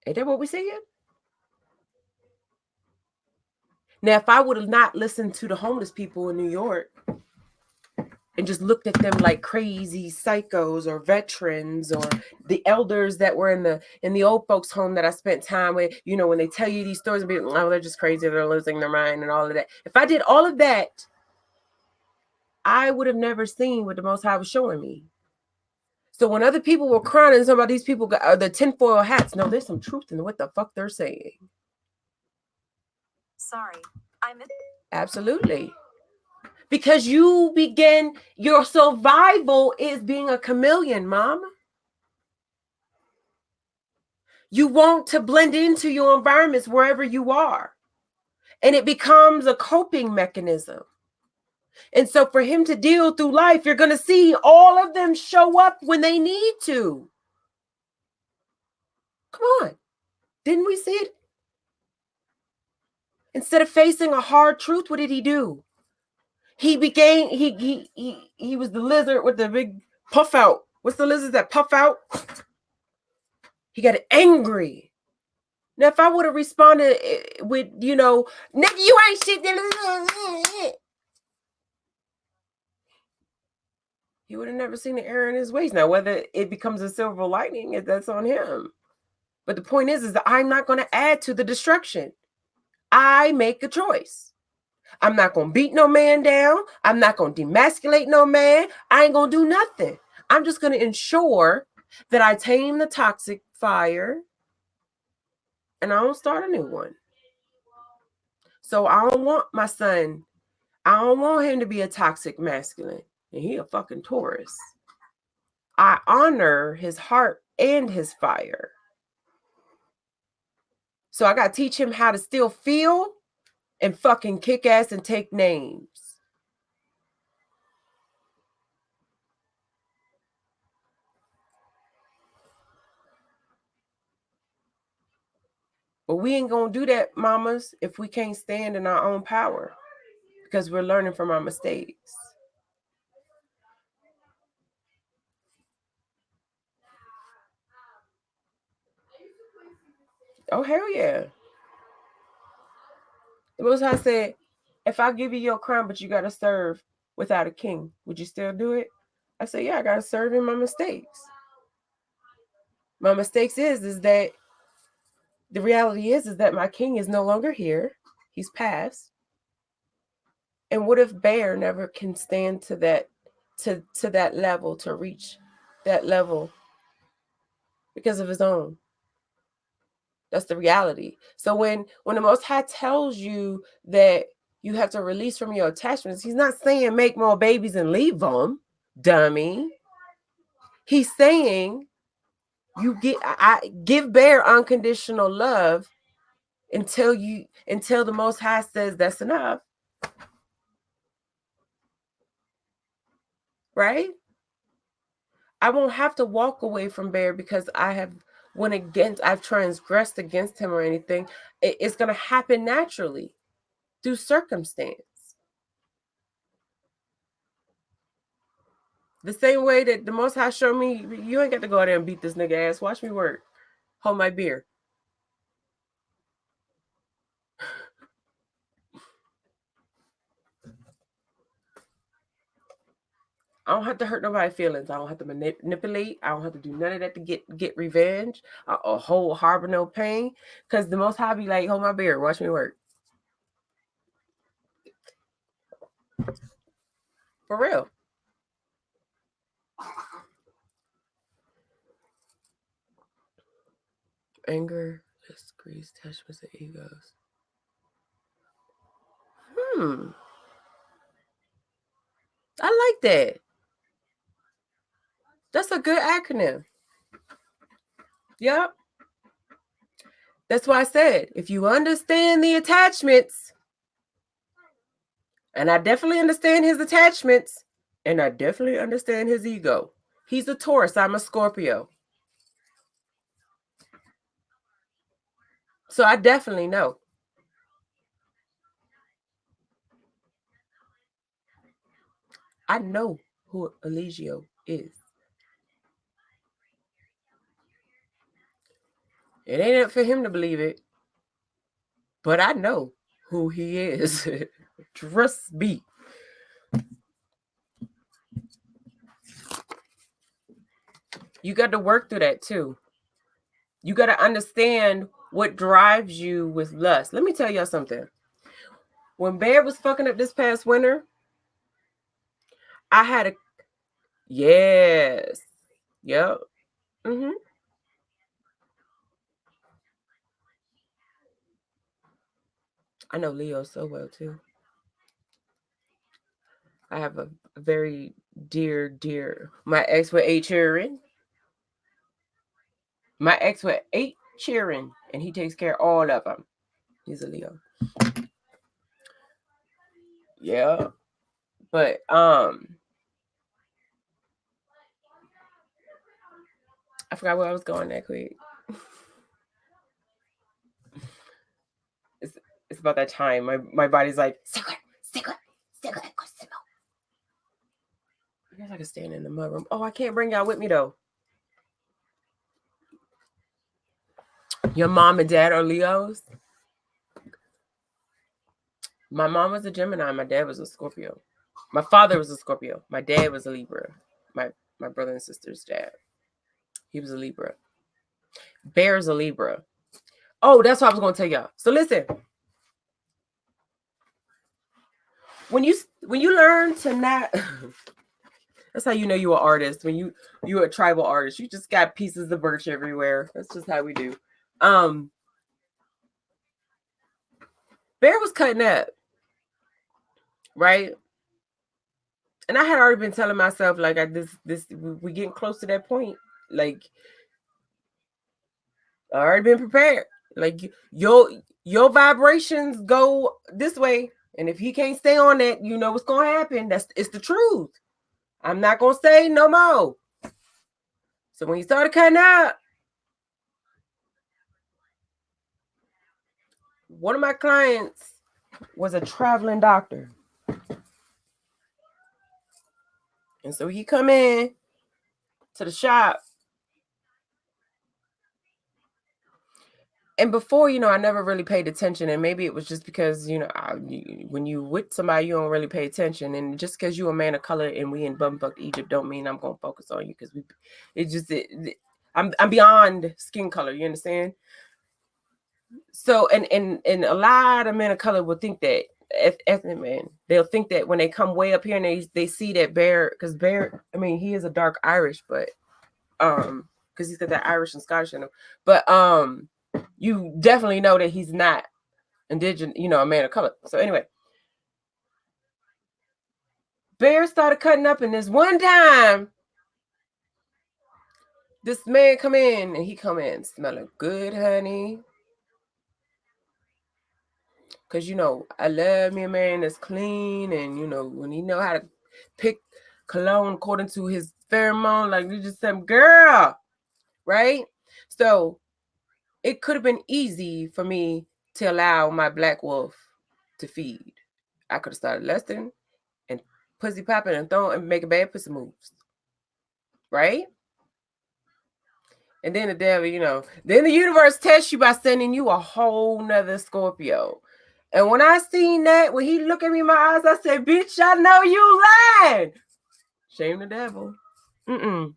Ain't that what we seeing? Now, if I would have not listened to the homeless people in New York and just looked at them like crazy psychos or veterans or the elders that were in the old folks home that I spent time with, you know, when they tell you these stories and be, oh, they're just crazy, they're losing their mind and all of that. If I did all of that, I would have never seen what the Most High was showing me. So when other people were crying and talking about these people got the tinfoil hats, no, there's some truth in what the fuck they're saying. Sorry, I missed. Absolutely. Because you begin, your survival is being a chameleon, mom. You want to blend into your environments wherever you are. And it becomes a coping mechanism. And so for him to deal through life, you're going to see all of them show up when they need to. Come on. Didn't we see it? Instead of facing a hard truth, what did he do? He became, he was the lizard with the big puff out. What's the lizards that puff out? He got angry. Now, if I would have responded with, you know, nigga, you ain't shit, he would have never seen the error in his ways. Now, whether it becomes a silver lining, that's on him. But the point is that I'm not going to add to the destruction. I make a choice. I'm not going to beat no man down. I'm not going to demasculate no man. I ain't going to do nothing. I'm just going to ensure that I tame the toxic fire and I don't start a new one. So I don't want my son, I don't want him to be a toxic masculine. And he a fucking Taurus. I honor his heart and his fire. So I got to teach him how to still feel and fucking kick ass and take names. But we ain't going to do that, mamas, if we can't stand in our own power, because we're learning from our mistakes. Oh, hell yeah. The Most High said, if I give you your crown, but you got to serve without a king, would you still do it? I said, yeah, I got to serve in my mistakes. My mistakes is that the reality is that my king is no longer here. He's passed. And what if Bear never can stand to that level, to reach that level because of his own? That's the reality. So when the Most High tells you that you have to release from your attachments, he's not saying make more babies and leave them, dummy. He's saying I give Bear unconditional love until the Most High says that's enough. Right? I won't have to walk away from Bear because I've transgressed against him or anything. It's going to happen naturally through circumstance. The same way that the Most High showed me, you ain't got to go out there and beat this nigga ass. Watch me work. Hold my beer. I don't have to hurt nobody's feelings. I don't have to manipulate. I don't have to do none of that to get revenge or harbor no pain. Because the Most High be like, hold my beer. Watch me work. For real. Anger, disagrees, attachments, and egos. I like that. That's a good acronym. Yep. That's why I said, if you understand the attachments, and I definitely understand his attachments, and I definitely understand his ego. He's a Taurus. I'm a Scorpio. So I definitely know. I know who Eligio is. It ain't up for him to believe it. But I know who he is. Trust me. You got to work through that too. You got to understand what drives you with lust. Let me tell y'all something. When Bear was fucking up this past winter, I had a... Yes. Yep. Mm-hmm. I know Leo so well too. I have a very dear, my ex with 8 children. My ex with 8 children, and he takes care of all of them. He's a Leo. Yeah. But I forgot where I was going that quick. It's about that time. My body's like, cigarette. I guess I can stand in the mud room. Oh, I can't bring y'all with me though. Your mom and dad are Leos? My mom was a Gemini. My dad was a Scorpio. My father was a Scorpio. My dad was a Libra. My brother and sister's dad. He was a Libra. Bear's a Libra. Oh, that's what I was going to tell y'all. So listen. When you learn to not... That's how you know you're an artist. When you're a tribal artist, you just got pieces of birch everywhere. That's just how we do. Bear was cutting up, right? And I had already been telling myself, like, we getting close to that point. Like, I already been prepared. Like, your vibrations go this way, and if he can't stay on that, you know what's gonna happen. It's the truth. I'm not gonna say no more. So when he started cutting up, one of my clients was a traveling doctor. And so he come in to the shop, And before, I never really paid attention, and maybe it was just because, when you with somebody, you don't really pay attention, and just because you a man of color and we in bumfuck Egypt don't mean I'm gonna focus on you, because I'm beyond skin color, you understand? So, and a lot of men of color will think that, ethnic men, they'll think that when they come way up here and they see that Bear, because Bear, I mean, he is a dark Irish, but because he's got that Irish and Scottish in him, but you definitely know that he's not indigenous, a man of color. So anyway, Bear started cutting up, and this one time, this man come in, and he come in smelling good, honey. Because, I love me a man that's clean, and, when he know how to pick cologne according to his pheromone, like you just said, girl, right? So it could have been easy for me to allow my black wolf to feed. I could have started lusting and pussy popping and throwing and making bad pussy moves, right? And then the devil, then the universe tests you by sending you a whole nother Scorpio. And when I seen that, when he looked at me in my eyes, I said, bitch, I know you lying. Shame the devil. I'm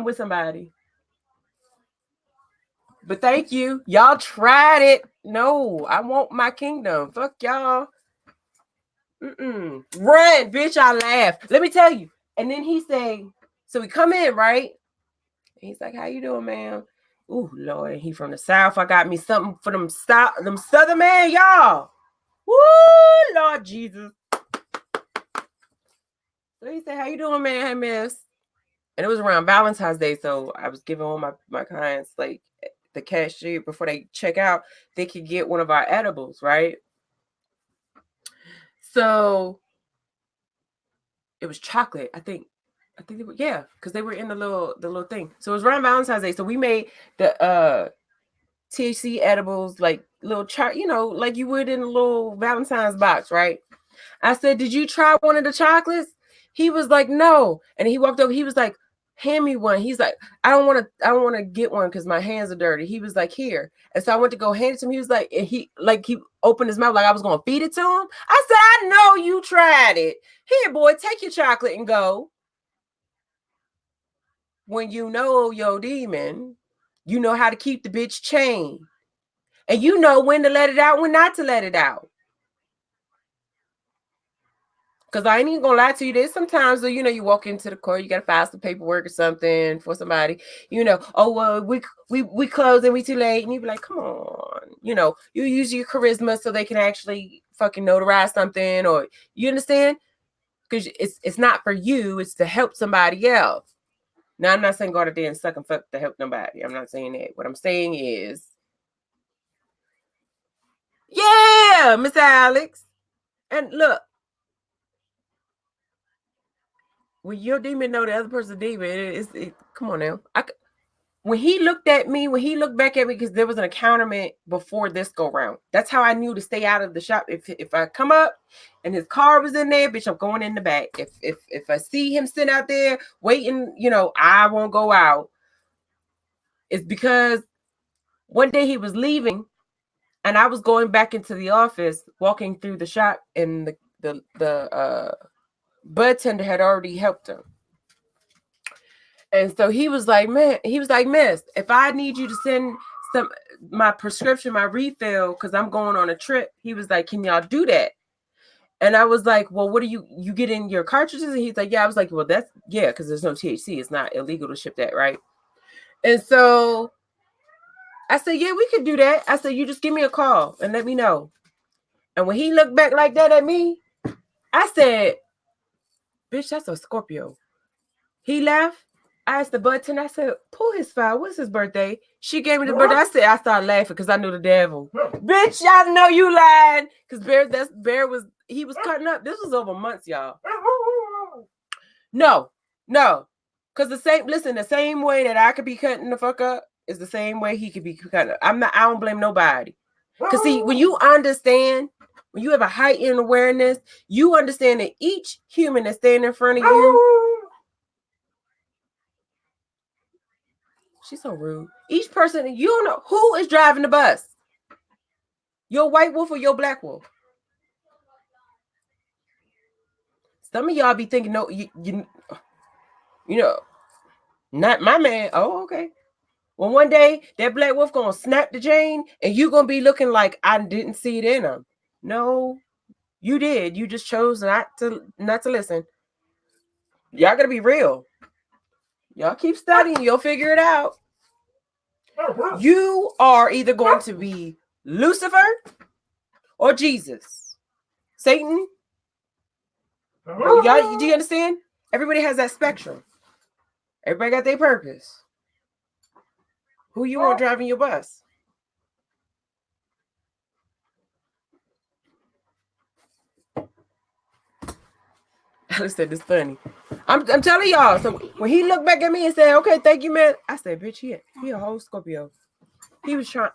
with somebody. But thank you. Y'all tried it. No, I want my kingdom. Fuck y'all. Run, bitch, I laugh. Let me tell you. And then he say, so we come in, right? And he's like, how you doing, man? Ooh, Lord, he from the South. I got me something for them Southern man, y'all. Woo, Lord Jesus. So he said, how you doing, man? Hey, miss. And it was around Valentine's Day, so I was giving all my clients, like, the cashier, before they check out, they could get one of our edibles, right? So it was chocolate, I think they were, yeah, because they were in the little thing. So it was around Valentine's Day. So we made the THC edibles, like little chart, like you would in a little Valentine's box, right? I said, did you try one of the chocolates? He was like, no. And he walked over, he was like, hand me one. He's like, I don't want to get one because my hands are dirty. He was like, here. And so I went to go hand it to him. He was like, and he opened his mouth like I was gonna feed it to him. I said, I know you tried it. Here, boy, take your chocolate and go. When you know your demon, you know how to keep the bitch chained. And you know when to let it out, when not to let it out. Because I ain't even gonna lie to you. There's sometimes, you walk into the court, you gotta file some paperwork or something for somebody. Oh well, we close and we too late, and you be like, come on, you use your charisma so they can actually fucking notarize something, or you understand? Because it's not for you, it's to help somebody else. Now I'm not saying go out there and suck and fuck to help nobody. I'm not saying that. What I'm saying is, yeah, Miss Alex, and look. When your demon know the other person's demon, come on now. When he looked back at me, because there was an encounterment before this go round. That's how I knew to stay out of the shop. If I come up and his car was in there, bitch, I'm going in the back. If I see him sitting out there waiting, I won't go out. It's because one day he was leaving, and I was going back into the office, walking through the shop, and the bud tender had already helped him. And so he was like, miss, if I need you to send my prescription, my refill, because I'm going on a trip, he was like, can y'all do that? And I was like, well, what do you get in your cartridges? And he's like, yeah. I was like, well, because there's no THC. It's not illegal to ship that, right? And so I said, yeah, we could do that. I said, you just give me a call and let me know. And when he looked back like that at me, I said, bitch, that's a Scorpio. He left. I asked the button. I said, pull his file. What's his birthday? She gave me the birthday. I started laughing because I knew the devil. Bitch, y'all know you lied. Because Bear was cutting up. This was over months, y'all. No. Because the same way that I could be cutting the fuck up is the same way he could be cutting up. I don't blame nobody. Because see, when you understand, when you have a heightened awareness, you understand that each human that's standing in front of you, She's so rude. Each person, you don't know who is driving the bus. Your white wolf or your black wolf? Some of y'all be thinking, no, you know, not my man. Oh, okay. Well, one day that black wolf gonna snap the chain, and you gonna be looking like I didn't see it in him. No, you did. You just chose not to listen. Y'all gotta be real. Y'all keep studying. You'll figure it out. You are either going to be Lucifer or Jesus. Satan. Y'all, do you understand? Everybody has that spectrum. Everybody got their purpose. Who you want driving your bus? I said this funny. I'm telling y'all. So when he looked back at me and said, "Okay, thank you, man," I said, "Bitch, he a whole Scorpio." He was trying.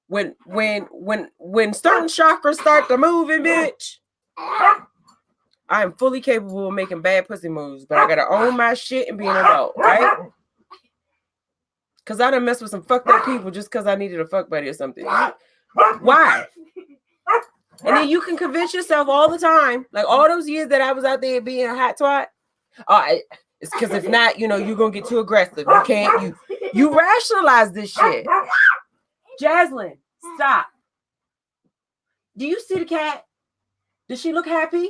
When certain chakras start to moving, bitch, I am fully capable of making bad pussy moves, but I gotta own my shit and be an adult, right? Cause I done messed with some fucked up people just cause I needed a fuck buddy or something. Why? And then you can convince yourself all the time, like all those years that I was out there being a hot twat. It's because if not, you're gonna get too aggressive. You can't. You rationalize this shit. Jaslyn, stop. Do you see the cat? Does she look happy?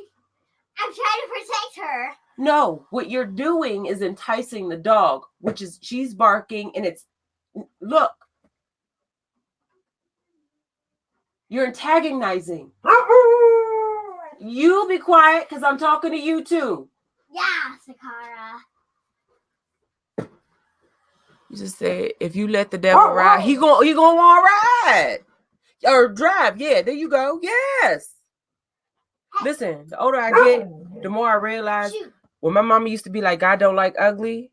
I'm trying to protect her. No, what you're doing is enticing the dog, which is she's barking and it's look. You're antagonizing. You be quiet because I'm talking to you too. Yeah, Sakara. You just say if you let the devil ride, he gonna want to ride or drive. Yeah, there you go. Yes. Listen, the older I get, the more I realize. When my mama used to be like, God don't like ugly,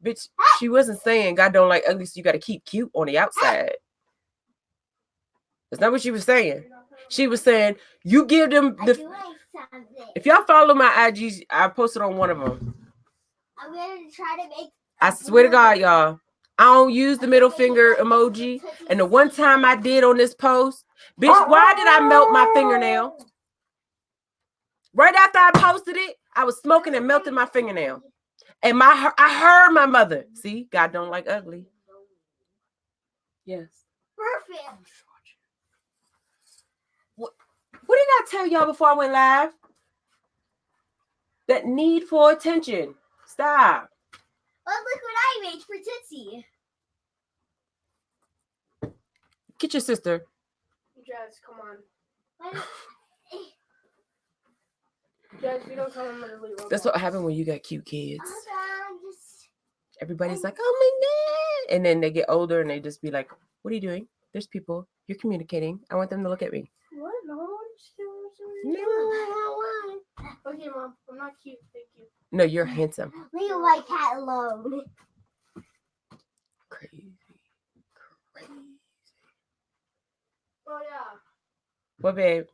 bitch, she wasn't saying God don't like ugly, so you got to keep cute on the outside. That's not what she was saying. She was saying, you give them the. If y'all follow my IGs, I posted on one of them. I'm going to try to make. I swear to God, y'all, I don't use the middle finger emoji. And the one time I did on this post, bitch, why did I melt my fingernail? Right after I posted it, I was smoking and melted my fingernail. And I heard my mother. See, God don't like ugly. Yes. Perfect. What did I tell y'all before I went live? That need for attention. Stop. Well, look what I made for Tootsie. Get your sister. Jazz, come on. Jazz, we don't tell them to leave. That's what happened when you got cute kids. Everybody's like, oh my God. And then they get older and they just be like, what are you doing? There's people. You're communicating. I want them to look at me. What? No. Okay, Mom. I'm not cute. Thank you. No, you're handsome. Leave my cat alone. Crazy. Oh, yeah. What, babe?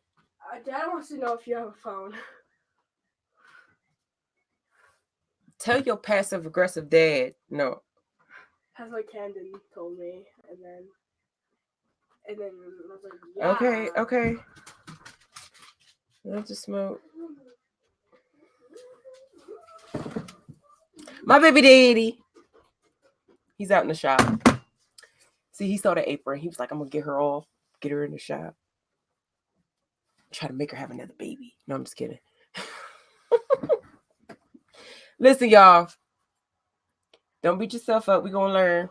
Dad wants to know if you have a phone. Tell your passive-aggressive dad no. That's what Camden told me. And then I was like, yeah. Okay. Love to smoke. My baby daddy. He's out in the shop. See, he saw the apron. He was like, I'm going to get her off. Get her in the shop. Try to make her have another baby. No, I'm just kidding. Listen, y'all. Don't beat yourself up. We're going to learn.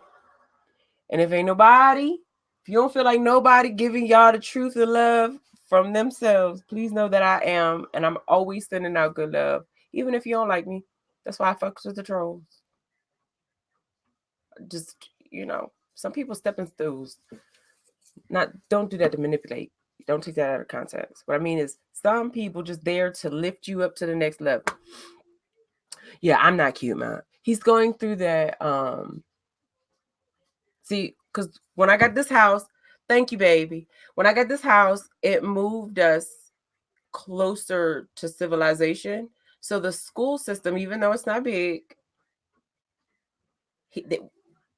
And if ain't nobody, if you don't feel like nobody giving y'all the truth and love from themselves, please know that I am. And I'm always sending out good love. Even if you don't like me. That's why I fucks with the trolls. Just, some people stepping stools. Don't do that to manipulate. Don't take that out of context. What I mean is some people just there to lift you up to the next level. Yeah, I'm not cute, man. He's going through that. See, because when I got this house, thank you, baby. When I got this house, it moved us closer to civilization. So the school system, even though it's not big,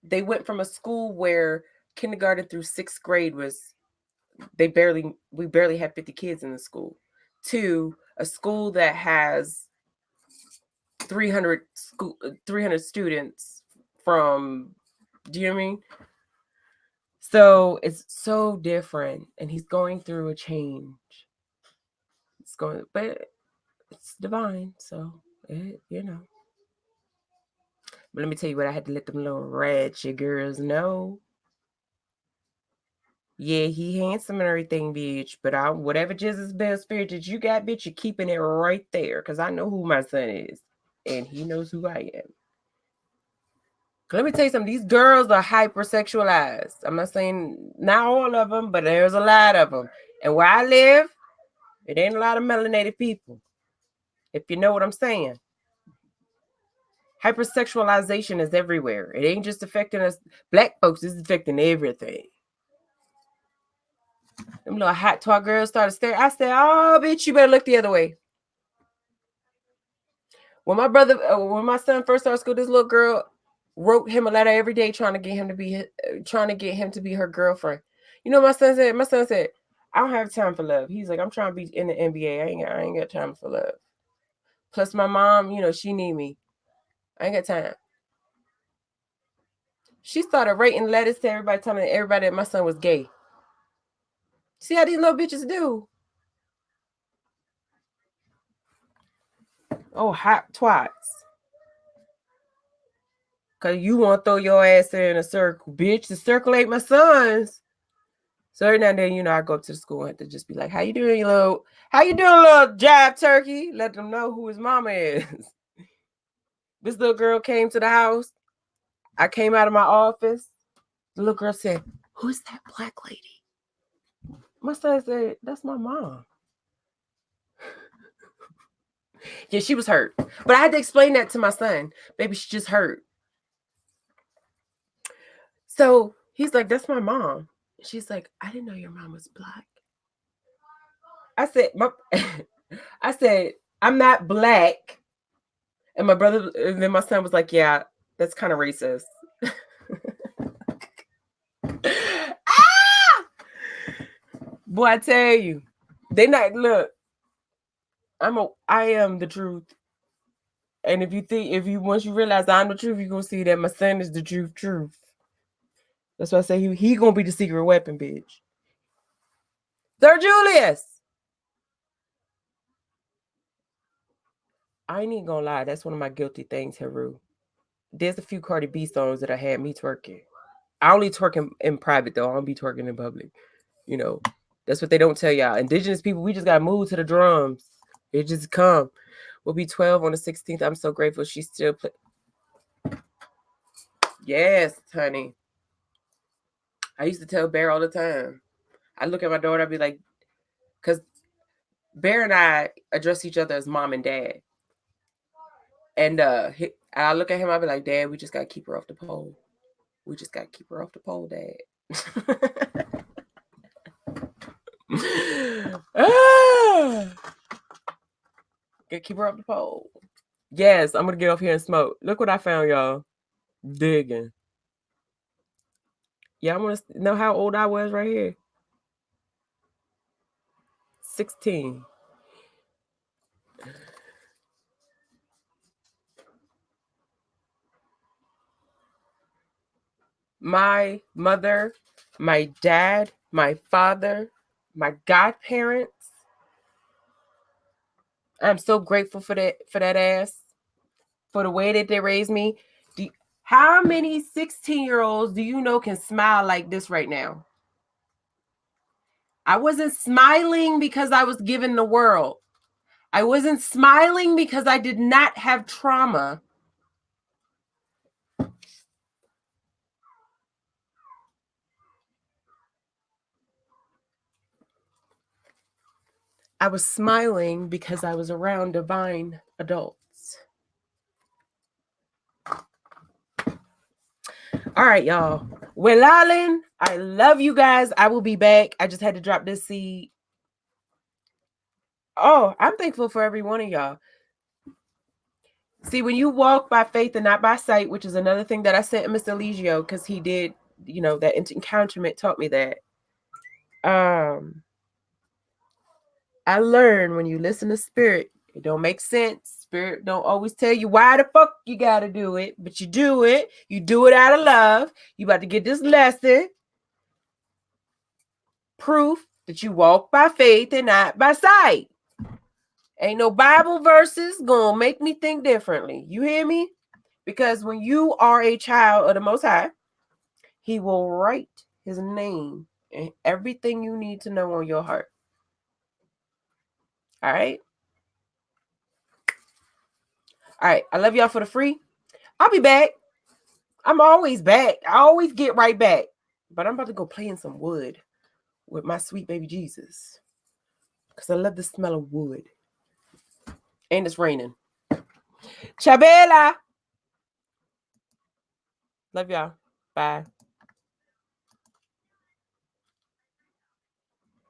They went from a school where kindergarten through 6th grade was we barely had 50 kids in the school, to a school that has 300 students from, do you know what I mean? So it's so different, and he's going through a change. But it's divine, so you know. But let me tell you what, I had to let them little ratchet girls know. Yeah, he handsome and everything, bitch. But whatever Jesus best spirit that you got, bitch, you're keeping it right there. Because I know who my son is. And he knows who I am. Let me tell you something. These girls are hypersexualized. I'm not saying not all of them, but there's a lot of them. And where I live, it ain't a lot of melanated people. If you know what I'm saying. Hypersexualization is everywhere. It ain't just affecting us black folks. It's affecting everything. Them little hot twat girls started staring. I said, "Oh, bitch, you better look the other way." When my son first started school, this little girl wrote him a letter every day trying to get him to be her girlfriend. You know what my son said? My son said, "I don't have time for love." He's like, "I'm trying to be in the NBA. I ain't got time for love." Plus, my mom, she need me. I ain't got time. She started writing letters to everybody, telling everybody that my son was gay. See how these little bitches do? Oh, hot twats. Because you want to throw your ass in a circle, bitch. The circle ain't my son's. So every now and then, I go up to the school and have to just be like, how you doing, little jive turkey? Let them know who his mama is. This little girl came to the house. I came out of my office. The little girl said, "Who's that black lady?" My son said, "That's my mom." Yeah, she was hurt. But I had to explain that to my son. Baby, she just hurt. So he's like, "That's my mom." She's like, "I didn't know your mom was black." I said, "I'm not black." And then my son was like, "Yeah, that's kind of racist." Boy, I tell you, look. I am the truth. And once you realize I'm the truth, you're gonna see that my son is the truth. That's why I say he gonna be the secret weapon, bitch. Sir Julius. I ain't even gonna lie, that's one of my guilty things, Haru. There's a few Cardi B songs that I had me twerking. I only twerk in private though. I don't be twerking in public. That's what they don't tell y'all. Indigenous people, we just gotta move to the drums. It just come. We'll be 12 on the 16th. I'm so grateful she still play. Yes, honey. I used to tell Bear all the time. I look at my daughter, I'd be like, because Bear and I address each other as mom and dad. And I look at him, I'd be like, "Dad, we just gotta keep her off the pole. We just gotta keep her off the pole, Dad." Gotta keep her off the pole. Yes, I'm gonna get off here and smoke. Look what I found, y'all. Digging. Y'all want to know how old I was right here? 16. My mother, my dad, my father, my godparents. I'm so grateful for that ass, for the way that they raised me. How many 16-year-olds do you know can smile like this right now? I wasn't smiling because I was given the world. I wasn't smiling because I did not have trauma. I was smiling because I was around divine adults. All right, y'all. Well, Lalin, I love you guys. I will be back. I just had to drop this seed. Oh, I'm thankful for every one of y'all. See, when you walk by faith and not by sight, which is another thing that I sent Mr. Eligio, because he did, that encounterment taught me that. I learned when you listen to spirit, it don't make sense. Spirit don't always tell you why the fuck you got to do it, but you do it. You do it out of love. You about to get this lesson. Proof that you walk by faith and not by sight. Ain't no Bible verses gonna make me think differently. You hear me? Because when you are a child of the Most High, He will write His name and everything you need to know on your heart. All right? All right. I love y'all for the free. I'll be back. I'm always back. I always get right back. But I'm about to go play in some wood with my sweet baby Jesus. Because I love the smell of wood. And it's raining. Chabela. Love y'all. Bye.